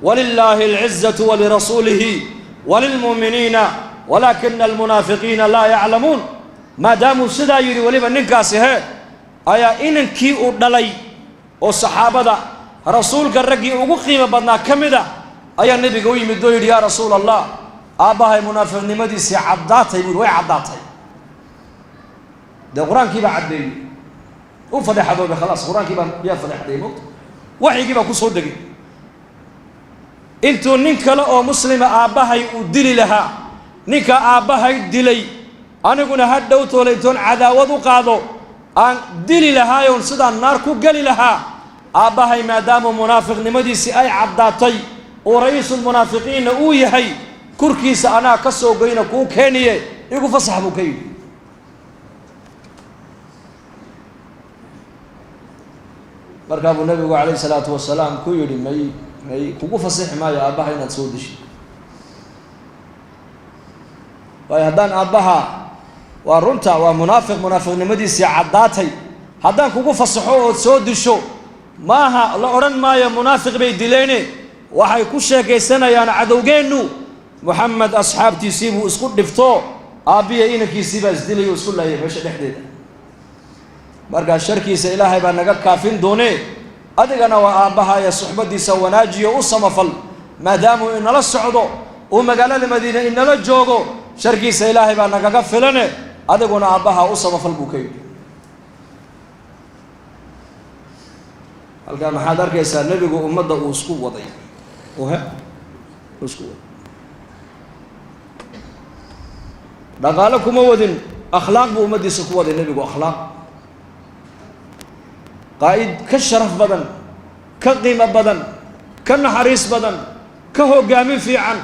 ولله العزة ولرسوله وللمؤمنين ولكن المنافقين لا يعلمون ما داموا سدا يري ولبا نكاسه أيا إنكي أدلي والصحابة رسولك الرقي ugu qiimo badnaa kamida ayaa nabiga u yimid oo yiri ya rasuul allah aabahay munaafiqnimadiisi cadaatay way cadaatay quraanki ba cadeey u fadhado khalaas quraanki ba ya fadhado waxigi ba ku soo dagay intuu nin kale oo muslima aabahay u dili lahaa ninka aabahay dilay aniguna hadhow tooleeton cadaawad u qaado aan dili lahaayoon sida naar ku gali lahaa aabahay maadaama munaafiqnimadiisi ay cadaatay oo ra'iisul munaafiqiina uu yahay kurkiisa anaa ka soo goyna ku keeniye igu fasax buu kay markaa buu nabigu calayhi salaatu wasalaam ku yiri may kugu fasax maayo aabahay inaad soo dishay way haddaan aabaha waa runta waa munaafiqnimadiisi cadaatay haddaan kugu fasaxo oo soo disho maaha la oran maayo munaafiq bay dileene waxay ku sheekaysanayaan cadowgeenu محمد أصحابتي سيبوا اسكت دفتو أبي إنك يسيب أزدلي واسكت لا يفش الحديد مرجع الشركي سإلهي بأنك كافين دوني أدينا وأبها يا صحبتي سوى ناجي وصم فل ما داموا إن لا الصعدو ومقال المدينة إن لا الجوجو شركي سإلهي بأنك كفلني أدينا أبها وصم فل بوكي الكلام حاضر كيسا النبي قو أمده واسكو وضي وها واسكو دقالكم ودين أخلاق بأمدي سكوة النبي أخلاق قائد كالشرف بدن كقيمة بدن كالنحريس بدن كهو قامين في عن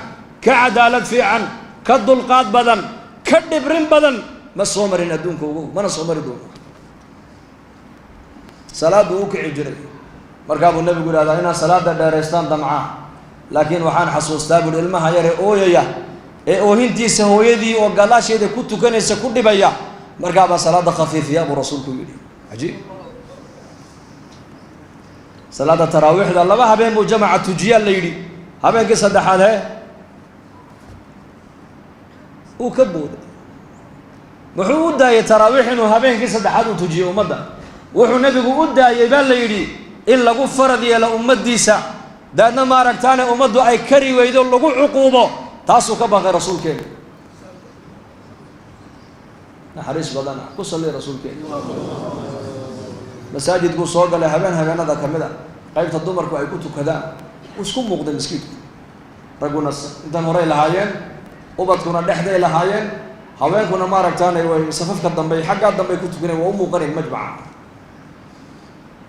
كعدالة في عن كالدلقات بدن كالدبرين بدن ما الصومرين أدونك ما الصومر دون صلاة وكع جري مركب النبي يقول هذا هنا صلاة دارستان دمعة لكن وحان حسوس تابل المها يري أويا oohintiisa hooyadii oo galaasheeda ku tukanaysa ku dhibaya markaa ba salaada khafiifiya abu rasuulku yiri ajiib salaada taraawixda laba habeen buu jamaca tujiya la yiri habeenkii saddexaad uu ka booday wuxuu u daayay taraawix inuu habeenkii saddexaad u tujiyo ummadda wuxuu nabigu u daayay baa la yiri in lagu farad yeelo ummadiisa daadna ma aragtaane ummaddu ay kari weydo lagu cuquubo تاسو كبغي رسول كين نحريس بدنا كسل رسول كين مساجد كو سوق له هبان هذا كمدا قيبت الدمر كو اي كنتو كذا وسكم مقدم مسكين رغونا انت مري لهايين وبدكنا دخدي لهايين هوين كنا ما رجتان وي صففك الدنبي حق الدنبي كنت كنا وامو قرن مجمع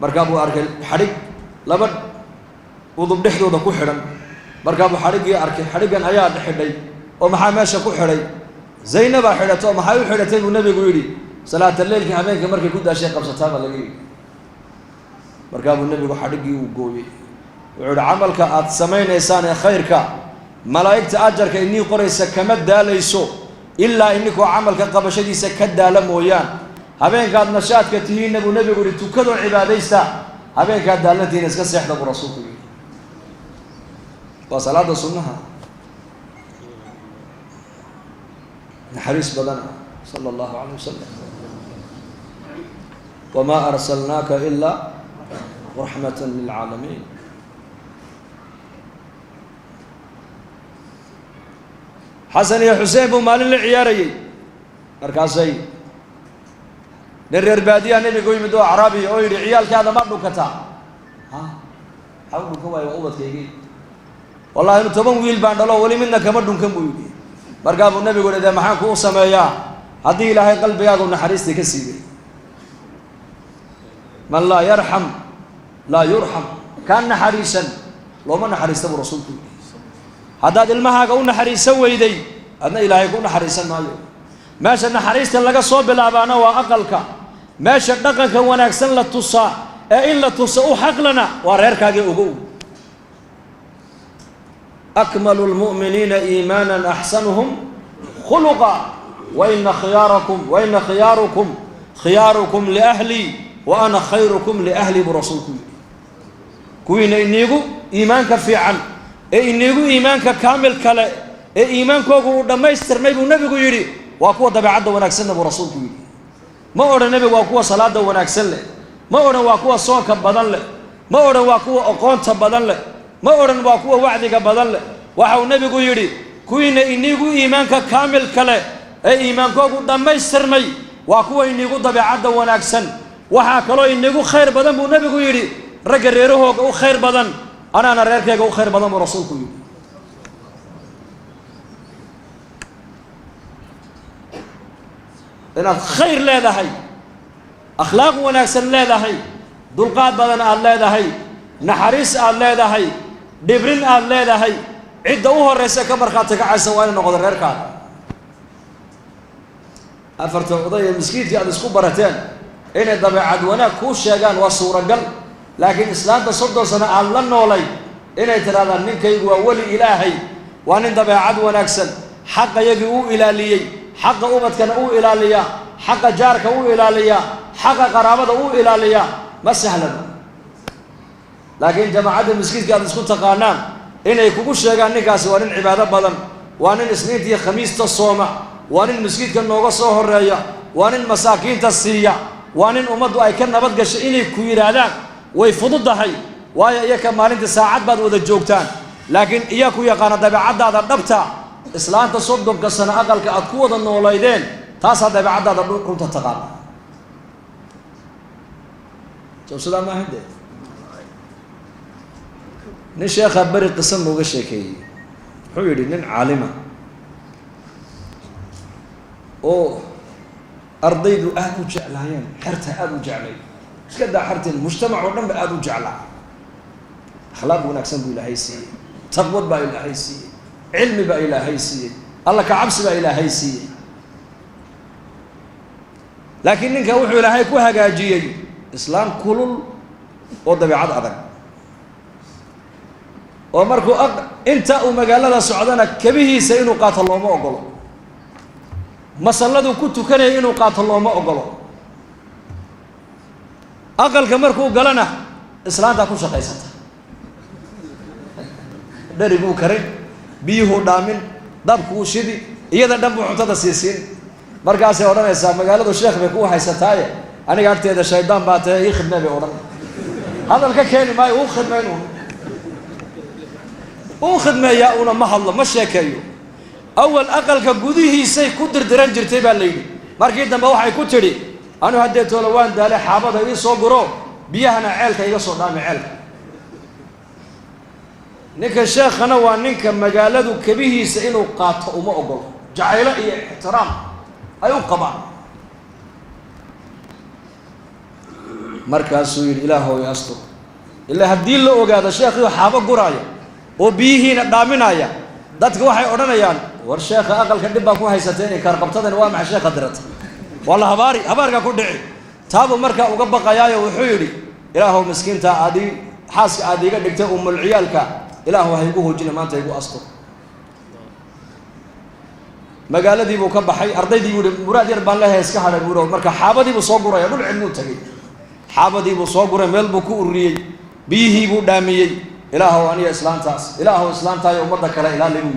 مركبو اركل حريق لبد وضب دخدودا كو خيرن markaa xarigii arkay xarigan ayaa dhixidhay oo maxaa meesha ku xiray Zaynab xirato maxay u xiratay uu nabigu yiri salaata leelkii habeenka markay ku daashay qabsataa laga yiri markaa uu nabigu xarigii uu gooyay wuxuu amalka aad sameeynaysan ee khayrka malaa'ikta ajarka inii qoraysa kama daalayso ilaa iniko amalka qabashadiisa ka daala mooyaan habeenkaad nashaadka tihiin nabigu yiri tukado cibaadaysta habeenkaad daalantiin iska seexda rasuulku وصلاة السنة نحريس بدنا صلى الله عليه وسلم وما أرسلناك إلا رحمة للعالمين حسن يا حسين بو مالين العياري مركزي نرير بادية نبي قوي مدو عربي أو يري عيال كذا ما كتا ها حاولوا كوا يوقفت كيجي والله إنه تبون ويل باندلو ولي منا كمدون كم بيجي مركب النبي يقول إذا ما حكوا سمايا هذه إلهي قلبي يا قوم حريستي كسيبي من لا يرحم لا يرحم كان حريصا لو ما حريص أبو رسول الله هذا المها قونا حريصا ويدي أنا إلهي قونا حريصا ماله ما شن حريصا لقى صوب الأبانا وأقلك ما شن دقك ونكسن لتصا إلا تصا حق لنا وريرك أجو أكمل المؤمنين إيمانا أحسنهم خلقا وإن خياركم لأهلي وأنا خيركم لأهلي برسولكم كوين إنيجو إيمانك في عن إنيجو إيمانك كامل كلا إيمانك هو دم يستر ما يقول النبي يقولي وأقوى دبعة ونكسلنا برسولكم ما أورا النبي وأقوى صلاة ونكسلنا ما أورا وأقوى صوك بدل له ما أورا وأقوى أقانت بدل له ما أورا وأقوى وعدك بدل له وحو النبي يقولي كوين إنيجو إيمانك كامل كلا إيمانك هو دم يستر ما وأقوى إنيجو دبعة ونكسل وحكلو إنيجو خير بدن والنبي يقولي رجل ريروه أو خير بدن أنا ريرك أو خير بدن ورسولكم إن الخير لا ده هي أخلاق ونكسر لا ده هي دلقات بدن الله ده هي نحريس الله ده هي دبرين الله ده هي عدوه الرئيس كبر خاتك عز وجل نقدر ريرك أفرت قضية مسكين يعني سكوب برتين إن الضبع عدونا كوش يجان وصورة قل لكن إسلام تصدق سنة علن ولي إن ترى منك يقوى ولي إلهي وأن الضبع عدونا أكسل حق يجيء إلى لي حق أمتك أو إلى لي حق جارك أو إلى لي حق قرابة أو إلى لي ما سهل لكن جماعة المسكين قال نسكت قانام إن يكوش يجان نكاس وأن عبادة بدن وأن السنين دي خميس تصومة وأن المسكين كان نوقصه الرأي وأن المساكين تصيّة وأن أمد أي كان نبض إني كويرادان ويفضل هاي ويا إياك مالين ساعات بعد وده جوكتان لكن إياك ويا قانا دبعة هذا نبتة إسلام تصدق قصنا أقل كأقوى النوليدين تاسع دبعة هذا كنت تقال شوف سلام ما هندي نشيخ خبر القسم وغشيكي حولي نن عالمة أوه أرضيدو أهدو جعلين حرتها أهدو جعلين إيش كده حرت المجتمع ونم أهدو جعلا أخلاق ونكسن بإلهي سي تقوى بإلهي سي علم بإلهي سي الله كعبس بإلهي سي لكن إنك وحي إلهي كوها جاجي إسلام كل وضع بعض أذن ومركو أنت ومقالة سعودنا كبيه سينو قاتل الله ما أقوله مسألة كنت كنه إنه قاتل الله ما أقوله أقل كمركو قالنا إسلام تكون شقيسته دربو كريم بيهو دامن دبكو شدي إذا دم حطة سيسين مركز أوران إسلام قالوا الشيخ بيكون حيستاي أنا قلت هذا الشيطان بات يخدمنا بأوران هذا الكلام ما يأخذ منه أخدمه يا أونا محله مش يكيو أول أقل كجوديه سي كدر درنجر تبع الليل مركز دم بوحي كتري أنا هديت ولوان ده حابة يصقروا بيهنا عيلك يصور دام عيلك نك الشيخ أنا وانك مجالده كبيه سئنه قاطع وما أقول جعله احترام أيوة قبع مركز سوير إله يستر إلا هدي له وجاد الشيخ حابة قراية وبيه ندامنايا دتك واحد أورنا يان والشيخ أقل كدبا كوه ستين كرقبتنا وامع الشيخ درت والله هبارك كل دعي تابو مركا وقبق قيايا وحيري إلهه مسكين تا عادي حاس عادي قد دكتور أم العيال كا إلهه هيقوه جنا ما أنت يقو أسطر مقالة دي بوكب حي أرضي دي مراد يربان لها يسكح على الورا مركا حابة دي بصوغرة يقول علمو تجي حابة دي بصوغرة ميل بكو الري بيه بو دامي إلهه أني إسلام تاس إلهه إسلام تاي ومرد كلا إله لمي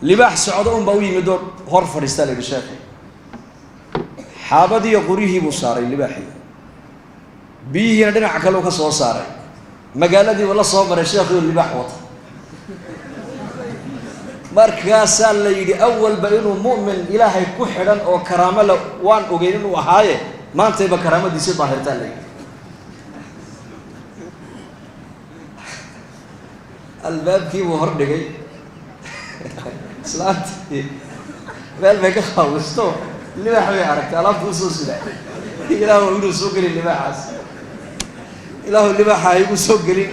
لباح سعود بوي مدور غرف رسالة بالشيخ حابدي يقريه بصاري لباحي بيه ندنا عكلو كسو صاري مقالة دي والله صوبر الشيخ اللباح وط markaasaa la yidhi awalba inuu mu'min ilaahay ku xidhan oo karaamo la waan ogeyn inuu ahaaye maantayba karaamadiisii daahirtaa la yidhi albaabkii buu hor dhigay islaantii meel bay ka qaawisto libaax bay aragtay alaabta usoo sidaa ilaahu inuu soo gelin libaaxaas ilaahu libaaxa igu soo gelin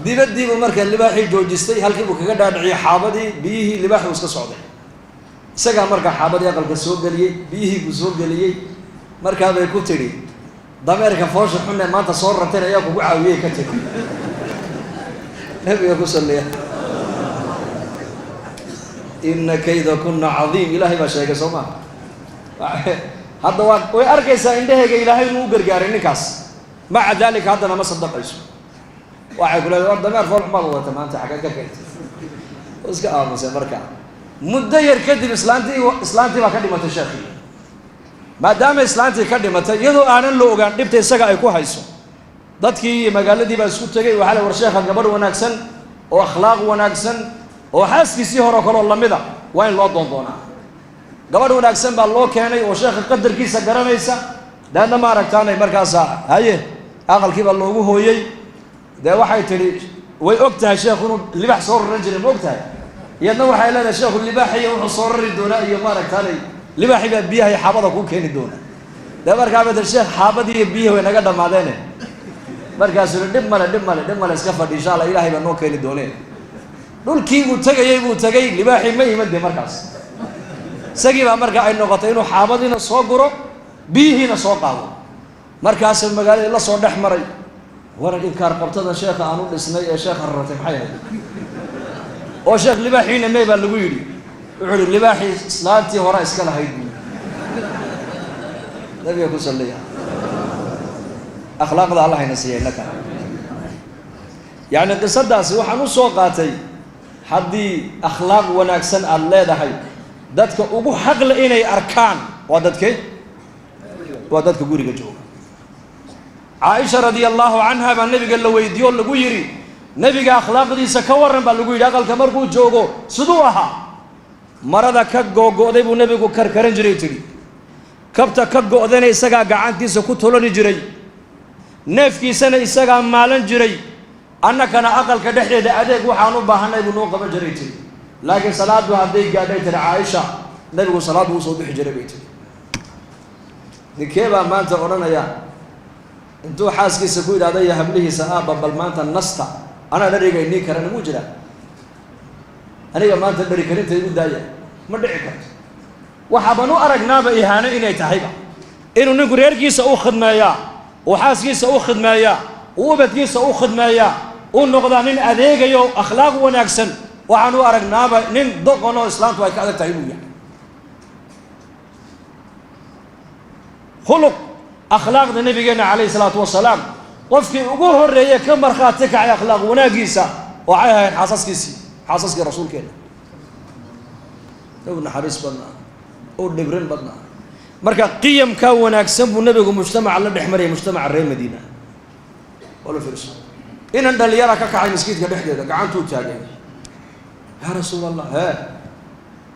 dibadiibu markaa libaaxii joojistay halkii buu kaga dhaadhiciyay xaabadii biyihii libaaxuu iska socday isagaa markaa xaabadii aqalka soo geliyey biyihii buu soo geliyey markaabay ku tidhi dameerka foosha xunne maanta soo rarteen ayaa kugu caawiyey ka tegi nabiga ku salliya ina kayda kuna cadiim ilaahay baa sheegay soo maa hadda way arkaysaa indhahayga ilaahay inuu u gargaaray ninkaas maca dalika haddana ma sadaqayso waxay ku leedahay war dameer fool xumaad wadata maanta xagga ka keentay oo iska aamusay markaa muddo yar kadib islaantii baa ka dhimatay sheekhii maadaama islaantii ka dhimatay iyadoo aanan la ogaan dhibta isaga ay ku hayso dadkii magaaladii baa isku tegay waxaa la war sheekha gabadh wanaagsan oo akhlaaq wanaagsan oo xaaskiisii hore kaloo lamida waa in loo doondoonaa gabadh wanaagsan baa loo keenay oo sheekha qadarkiisa garanaysa daadna ma aragtaanay markaasa haye aqalkii baa loogu hooyey dee waxay tidhi way og tahay sheekhu inuu libaax soo raran jiray ma og tahay iyadna waxay leedahay sheekhu libaaxiyo wuxuu soo rari doonaa iyo ma aragtaanay libaaxii baa biyaha iyo xaabada kuu keeni doona dee markaa bedel sheekh xaabadii iyo biyihi way naga dhammaadeene markaasuu dhib male iska fadhi insha allah ilaahay baa noo keeni dooneen dhulkii uu tegayey buu tegay libaaxii ma iman de markaas isagii baa markaa ay noqotay inuu xaabadiina soo guro biyihiina soo qaado markaasuu magaaladii la soo dhex maray waran inkaar qabtada sheekha aan u dhisnay ee sheekha raratay maxay ahayd oo sheekh libaaxiina may baa lagu yidhi wuxuu ihi libaaxii islaantii hore iska lahayd buu nabiga ku salliya akhlaaqda allah hayna siiyay innaka yacni qisadaasi waxaan u soo qaatay haddii akhlaaq wanaagsan aada leedahay dadka ugu xaqle inay arkaan waa dadkay waa dadka guriga jooga caaisha radia allahu canha baa nabiga la weydiiyo o lagu yidhi nebiga akhlaaqdiisa ka warran baa lagu yidhi aqalka markuu joogo siduu ahaa marada ka googo'day buu nebigu karkaran jiray tidhi kabta ka go'dana isagaa gacantiisa ku tolani jiray neefkiisana isagaa maalan jiray annakana aqalka dhexdeeda adeeg waxaan u baahanay buu noo qaban jiray tidhi laakiin salaaddu hadday gaadhay tidhi caaisha nebigu salaad buu usoo bixi jiray bay tidhi ninkee baa maanta odhanaya intuu xaaskiisa ku yidhahda iyo hablihiisa aabba bal maanta nasta anaa dhariga inii karan muu jiraa aniga maanta dhari karinta igu daaya ma dhici karto waxaaban u aragnaaba ihaano inay tahayba inuu ninku reerkiisa u khidmeeyaa uu xaaskiisa u khidmeeyaa uu ubadkiisa u khidmeeyaa uu noqdaa nin adeegayo akhlaaq wanaagsan waxaan u aragnaaba nin doqon oo islaamtu ay ka adag tahay inuu yahay khuluq akhlaaqda nabigeena calayhi salaatu wasalaam qofkii ugu horreeyey ka markhaati kacay akhlaaq wanaagiisa waxay ahayn xaasaskii rasuulkeena u naxariis badnaa u dhibrin badnaa marka qiyamkaa wanaagsan buu nabigu mujtamaca la dhex marayay mujtamaca reer madiina wala fiirso inan dhalinyara ka kacay maskiidka dhexdeeda gacantuu taagay yaa rasuul allah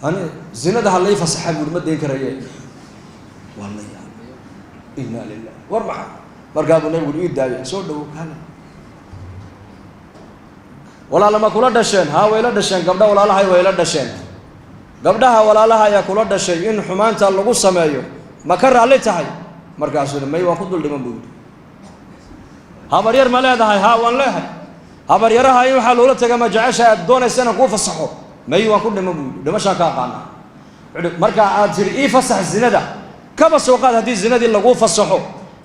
ani zinada ha lay fasaxa buuri ma dayn karaye wallahi inna lillahi war maxaa markaa buu nabigu ii daayay soo dhawow kaale walaalama kula dhasheen haa way la dhasheen gabdha walaalahay way la dhasheen gabdhaha walaalaha ayaa kula dhashay in xumaanta lagu sameeyo ma ka raalli tahay markaasuu may waan ku dul dhiman buu yidhi habaryar ma leedahay haa waan leehay habaryaraha in waxaa loola taga ma jecesha aad doonaysa inaan kuu fasaxo may waan ku dhiman buu yidhi dhimashaan ka aqaanaa markaa aad tidhi ii fasax zinada kaba soo qaad haddii zinadii laguu fasaxo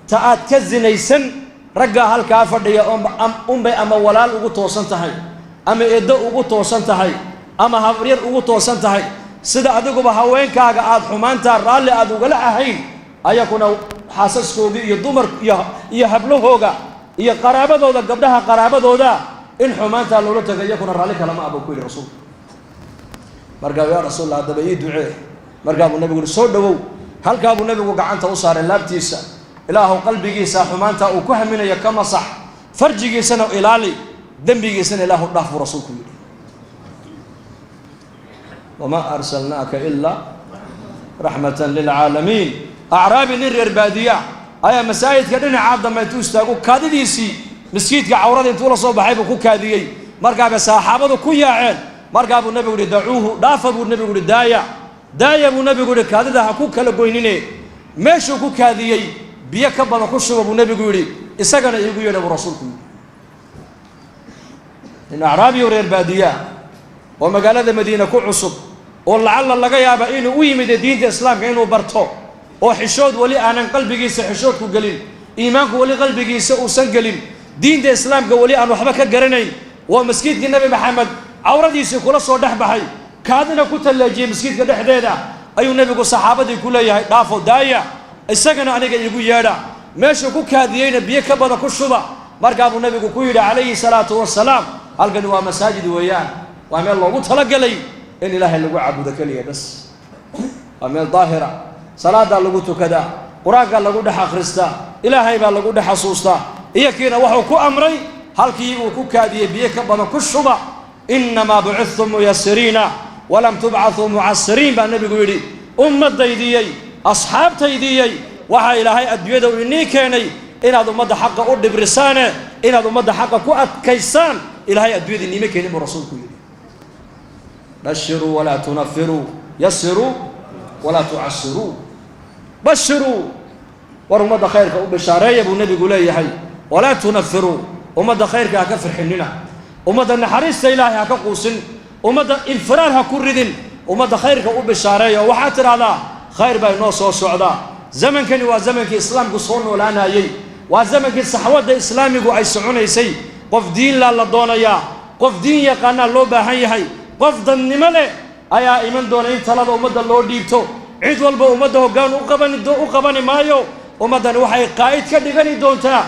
ta aad ka zinaysan raggaa halkaa fadhiya unbay ama walaal ugu toosan tahay ama eeddo ugu toosan tahay ama habaryar ugu toosan tahay sida adiguba haweenkaaga aad xumaantaa raalli aad ugala ahayn ayakuna xaasaskoodii iyo dumar iyo hablahooga iyo qaraabadooda gabdhaha qaraabadooda in xumaantaa loola taga iyakuna raalli kalama abuu ku yidhi rasuulku markaa yaa rasuulla haddaba ii ducee markaa buu nabigu yihi soo dhawow halkaa buu nabigu gacanta u saaray laabtiisa ilaahu qalbigiisa xumaantaa uu ku haminayo ka masax farjigiisana ilaali ذنبي سنة له الضعف ورسولك وما أرسلناك إلا رحمة للعالمين أعرابي نرير بادية أيا مسايد كدنا عابد ما توستاقو كاديسي مسكيت كعورات انتولا صوب حيبكو كاديي مرقاب ساحابه كويا عين مرقاب النبي يقول دعوه دافع النبي يقول دايا النبي يقول كاديدا حكو كلا غوينينه ماشو كو كاديي بيا كبدا كو شباب النبي يقول اسغنا يغو يدو رسولكم ان اعرابي ورير باديه ومقالة مدينة كو عصب ولعل لغا يابا انو u yimid diinta islaamka inuu barto oo xishood wali aanan qalbigiisa xishood ku galin iimaanku wali qalbigiisa uu san galin diinta islaamka wali aan waxba ka garanayn waa masjidka nabi maxamed awradiisa kula soo dhaxbaxay kaadina ku talaajiyay masjidka dhexdeeda ayuu nabigu saxaabadii ku leeyahay dhaafo daaya isagana aniga igu yeedha meesha ku kaadiyayna biyo ka bada ku shuba markaa buu nabigu ku yidhi calayhi salaatu wasalaam halkan waa masaajid weeyaan waa meel loogu talagalay in ilaahay lagu caabudo kaliya bas waa meel daahira salaada lagu tukada quraanka lagu dhex akhrista ilaahay baa lagu dhex xasuusta iyakiina wuxuu ku amray halkii uu ku kaadiyay biyo ka badan ku shuba inma bu'ithum muyassirina walam tub'athu mu'assirin baa nabigu yidhi ummadaydiiyay asxaabtaydiiyay waxa ilaahay adduunyada uu inii keenay inaad ummadda xaqa u dhibrisaane inaad ummadda xaqa ku adkaysaan ilaahay adduunyada inii keenay buu rasuulku yidhi بشروا ولا تنفروا يسروا ولا تعسروا بشروا ورمض خيرك وبشارية ابو النبي يقول لي حي ولا تنفروا ومض خيرك هكفر حننا ومض النحريس إلهي هكقوسن ومض انفرار هكردن ومض خيرك وبشارية وحاتر هذا خير بينو سو سعدا زمن كان وزمن كي اسلام قصون ولا نايي وزمن كي صحوات اسلامي قو اي سعونيسي قف دين لا دونيا قف دين يقانا لو باهي هي قف دنيمه له ayaa iman doona in talada umada loo dhiibto cid walba umada hoggaan u qabani maayo umadan waxay qaa'id ka dhigani doontaa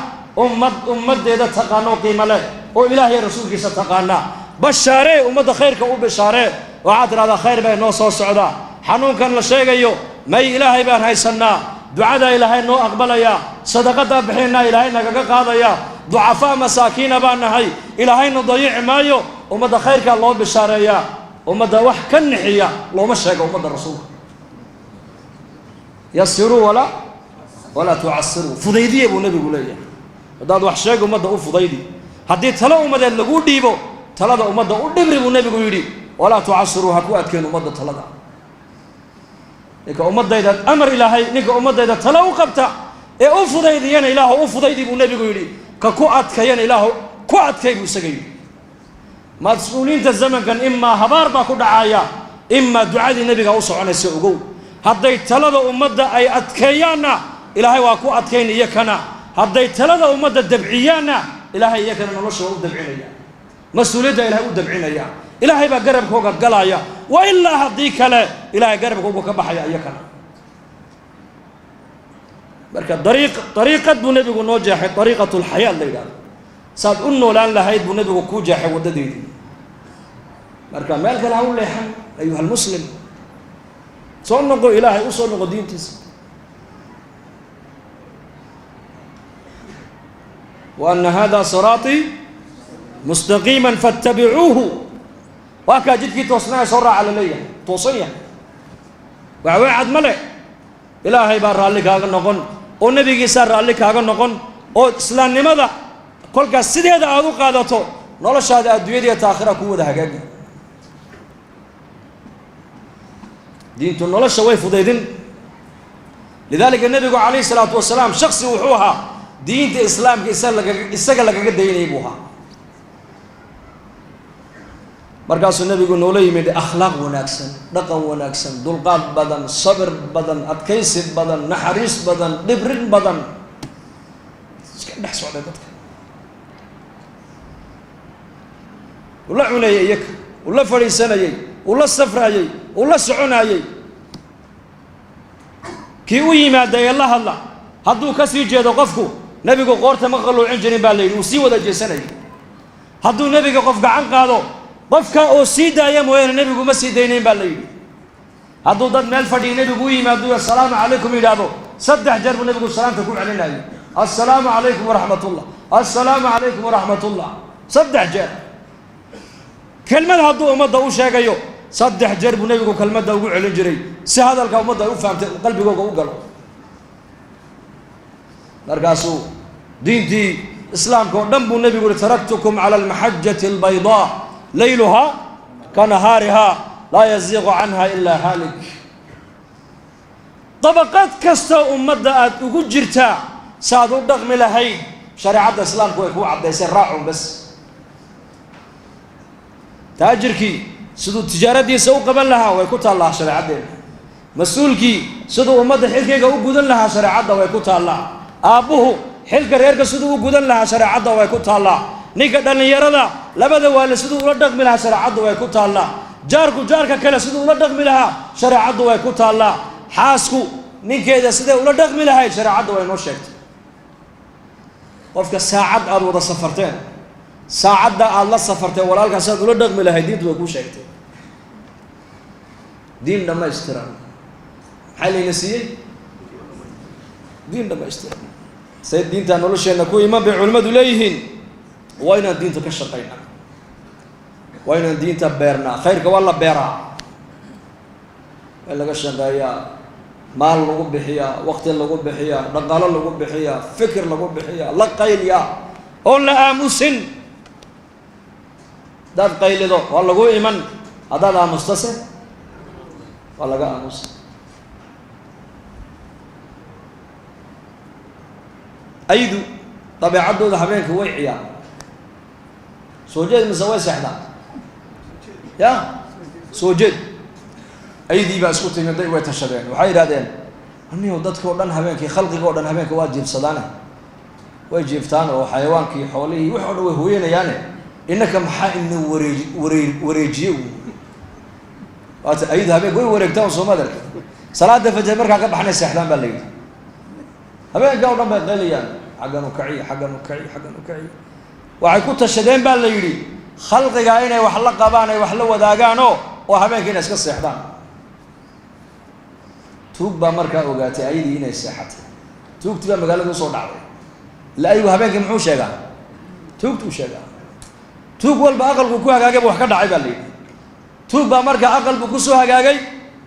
ummadeeda taqaano qiimo leh oo ilaahay rasuulkiisa taqaana bashaare umada khayrka u bashaare waxa tirada khayr bay noo soo socda xanuunkan la sheegayo may ilaahay baan haysanaa ducada ilaahay noo aqbalaya sadaqada bixina ilaahay naga qaadaya ducafa masaakiina baan nahay ilaahay noo dayic maayo umada khayrka loo bashaareeya umada wax ka nixiya looma sheego umada rasuulka yasiru wala tu'assiru fudaydiye buu nabigu leeyahay hadaad wax sheego umada u fudaydi hadii talo umada lagu dhiibo talada umada u dhibri buu nabigu yiri wala tu'assiru ha ku adkeen umada talada ninka umadayda amar ilaahay ninka umadayda talo u qabta ee u fudaydiyana ilaahu u fudaydi buu nabigu yiri ka ku adkayana ilaahu ku adkay buu sagay مسؤولين الزمن كان إما هبار باكو دعايا إما دعاء النبي قال وصعنا سوقو هذا يتلذ أمضى أي أتكيانا إلهي واكو أتكين يكنا هذا يتلذ أمضى الدبعيانا إلهي يكنا نرش ودبعينا مسؤولية إلهي ودبعينا إلهي بقرب كوكا قلايا وإلا هذيك لا إلهي قرب كوكا بحيا يكنا بركة طريقة النبي نوجه طريقة الحياة اللي قال صاد انه لان لهيد بنبي وكوجا ودديدي marka meel kale uu leexan ayuha muslim soo noqo ilaahay u soo noqo diintiisa wa anna hada sirati mustaqiman fattabi'uhu wa ka jidki toosnaa soo raaca leeyahay toosaya waad male ilaahay baa raali kaaga noqon oo nabigiisa raali kaaga noqon oo islaamnimada kolkaas sideeda aad u qaadato noloshaada adduunyada iyo aakhira ku wada hagaagi diintu nolosha way fudaydin lidalika nabigu alayhi salatu wasalaam shakhsi wuxuu ahaa diinta islaamka isaga lagaga daynay buu ahaa markaasuu nabigu noola yimid akhlaaq wanaagsan dhaqan wanaagsan dulqaad badan sabir badan adkaysi badan naxariis badan dhibrin badan iska dhex socday dadka ولا عناية يك ولا فريسانة ولا سفرة ولا سعونة كي ويما داي الله هدو كسي جيدو قفكو نبيكو قورتا مقلو عنجرين بالليل وسي ودا جيسانة هدو نبيكو قفك عن قادو قفك او سي دايم وين نبيكو ما سي داينين بالليل هدو ضد مال فدي نبيكو ويما دو السلام عليكم يدادو صدح جرب نبيكو السلام تقول علينا السلام عليكم ورحمة الله السلام عليكم ورحمة الله صدح جر كلمة هذا أمضى وشاقيو صدح جرب نبيكو كلمة وقوع الجري سهذا الكلمة وفهمت قلبي وقلبه نرجاسو دينتي إسلامكم دم النبي يقول تركتكم على المحجة البيضاء ليلها كنهارها لا يزيغ عنها إلا هالك طبقات كستا أمضى وقول جرتا سادو دغم لهي شريعة الإسلام كويكو عبد يسير راعهم بس تاجركي سدو التجارة دي سوق قبل لها ويكوت الله شريعة دي مسؤولكي سدو أمضى حلقة وقودن لها شريعة ويكوت الله أبوه حلقة ريرك سدو وقودن لها شريعة ويكوت الله نيكا دان يردا لبدا والي سدو ولدق ملها شريعة ويكوت الله جارك كلا سدو ولدق ملها شريعة ويكوت الله حاسكو نيكا إذا سدو ولدق ملها شريعة وينوشكت qofka saacad aad wada safarteen saacadda aad la safartay walaalka saad ula dhaqmi lahayd diintu way ku sheegtay diin dhamaystiran maxaa layna siiyey diin dhamaystiran say diinta nolosheena ku iman bay culimadu leeyihiin waa inaan diinta ka shaqaynaa waa inaan diinta beernaa khayrka waa la beeraa waa laga shaqeeyaa maal lagu bixiyaa waqti lagu bixiyaa dhaqaalo lagu bixiyaa fikir lagu bixiyaa la qayliya oo la aamusin dad qaylido waa lagu iman hadaad aamustase waa laga aamusa aydu dabeecadooda habeenka way ciyaar soo jeed mise way seexdaan ya soo jeed أيدي بس كنت من ذي ويتشابهن وحير هذين أني ودتك ودن هبينك خلقك ودن هبينك واجب صدانة واجب ثاني وحيوان كي حواليه وحول وهوين يعني إنك محا إنه وريجيو أيد هبينك وريجتهم صوم هذا صلاة الفجر مركع كبحنا السحلان بالليل هبينك قاعد نبى غلي يعني حقا نكعي وعيكون تشدين بالليل خلقك عينه وحلق قبانه وحلو وداقانه وهبينك ناس كالسحلان توق بمركا وقاتي أيدي هنا الساحة توق تبى مقالة وصول عوي لا أيوه هبينك محو شيئا توق شيئا توق والبأقل بكوها قاقب وحكا دعي باللي توق بمركا أقل بكسوها قاقي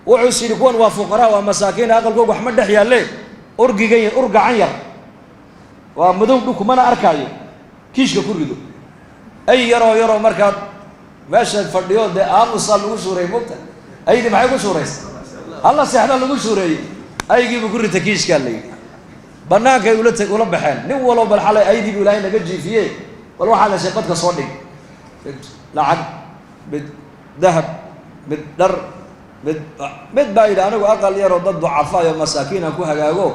وعسير يكون وفقراء ومساكين أقل بكو أحمد دحيا اللي أرقع عنير ومدوم بكو منا أركاي كيش كوريدو أي يرو مركا ماشي الفرديون ده آمو صال لغو سوري مبتا أيدي معي لغو سوري الله سيحنا لغو سوري أيدي بكوري تكيش كان لي بناك يولدتك ولا بحال نو ولو بالحالة أيدي بولاين نجي فيه ولو حالة شيقتك صدق لعب بالذهب بالدر بايد أنا وأقل يرو ضد ضعفاء ومساكين أكو هجاجو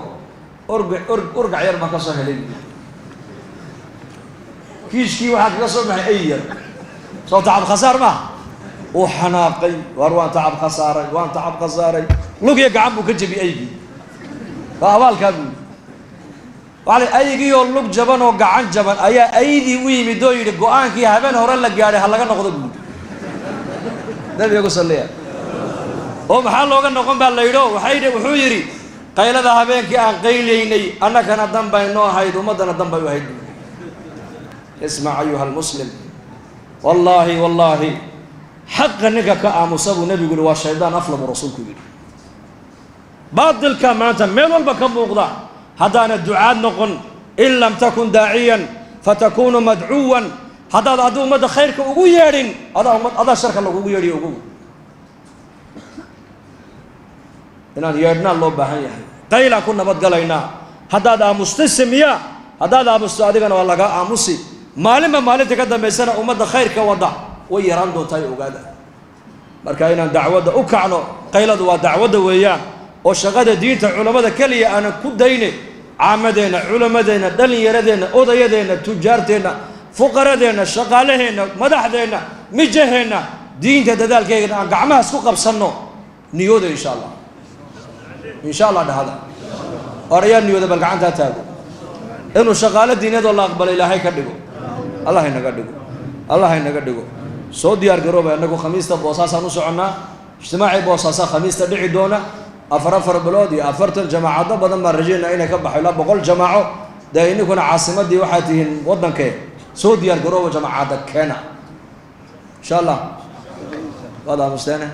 أرجع يرمى كسهلين كيش كي واحد كسر مع أير صوت تعب خسار ما وحناقي وروان تعب خساري وان تعب خساري لوك يا عمو كجبي أيدي فأوال كابو وعلى أيدي يقول لوك جبان وقعان جبان أيدي ويمي دوي القرآن كي هبان هورا لك جاري هلا كنا ناخذ بول ده بيقول صليا ومحل لوك نقوم بالليلو وحيد وحيري قيل ذا هبان كي أن قيليني أنا كان الدم بينه هيد ومدنا الدم بيوهيد اسمع أيها المسلم والله حق انك كامصب النبي يقول والشيطان افلم رسولك يقول باطل كما ميل والبا كموقدا هذا الدعاء نقن ان لم تكن داعيا فتكون مدعوا هذا ادو مد خيرك ugu yeedhin هذا شرك الله ugu yeedhiyo ugu inaan yeedhna loo baahan yahay qayla ku nabad galayna hadaada mustasmiya hadaada amusto adigana waa laga aamusi maalinta ka dambeysana umada khayrka wada way yaraan doontaa ogaada marka inaan dacwada u kacno qayladu waa dacwada weeyaan oo shaqada diinta culimada kaliya aan ku dayne caamadeena culimadeena dhalinyaradeenna odayadeena tujaarteena fuqaradeena shaqaalaheena madaxdeena mijaheena diinta dadaalkeena aan gacmaha isku qabsano niyooda insha Allah dhahada oraya niyooda bal gacanta taago inuu shaqaale diineed oo la aqbalo ilaahay ka dhigo Allah inaga dhigo soo diyaar garooba anagu khamiista boosaasan u soconnaa ijtimaaci boosaasa khamiista dhici doona afar bilood iyo 40 jamaacado badan baan rajeynaa inay ka baxo ilaa 100 jamaaco dee ininkuna caasimadii waxaa tihiin wadankee سو ديار قروة جماعة كنا إن شاء الله هذا مستنى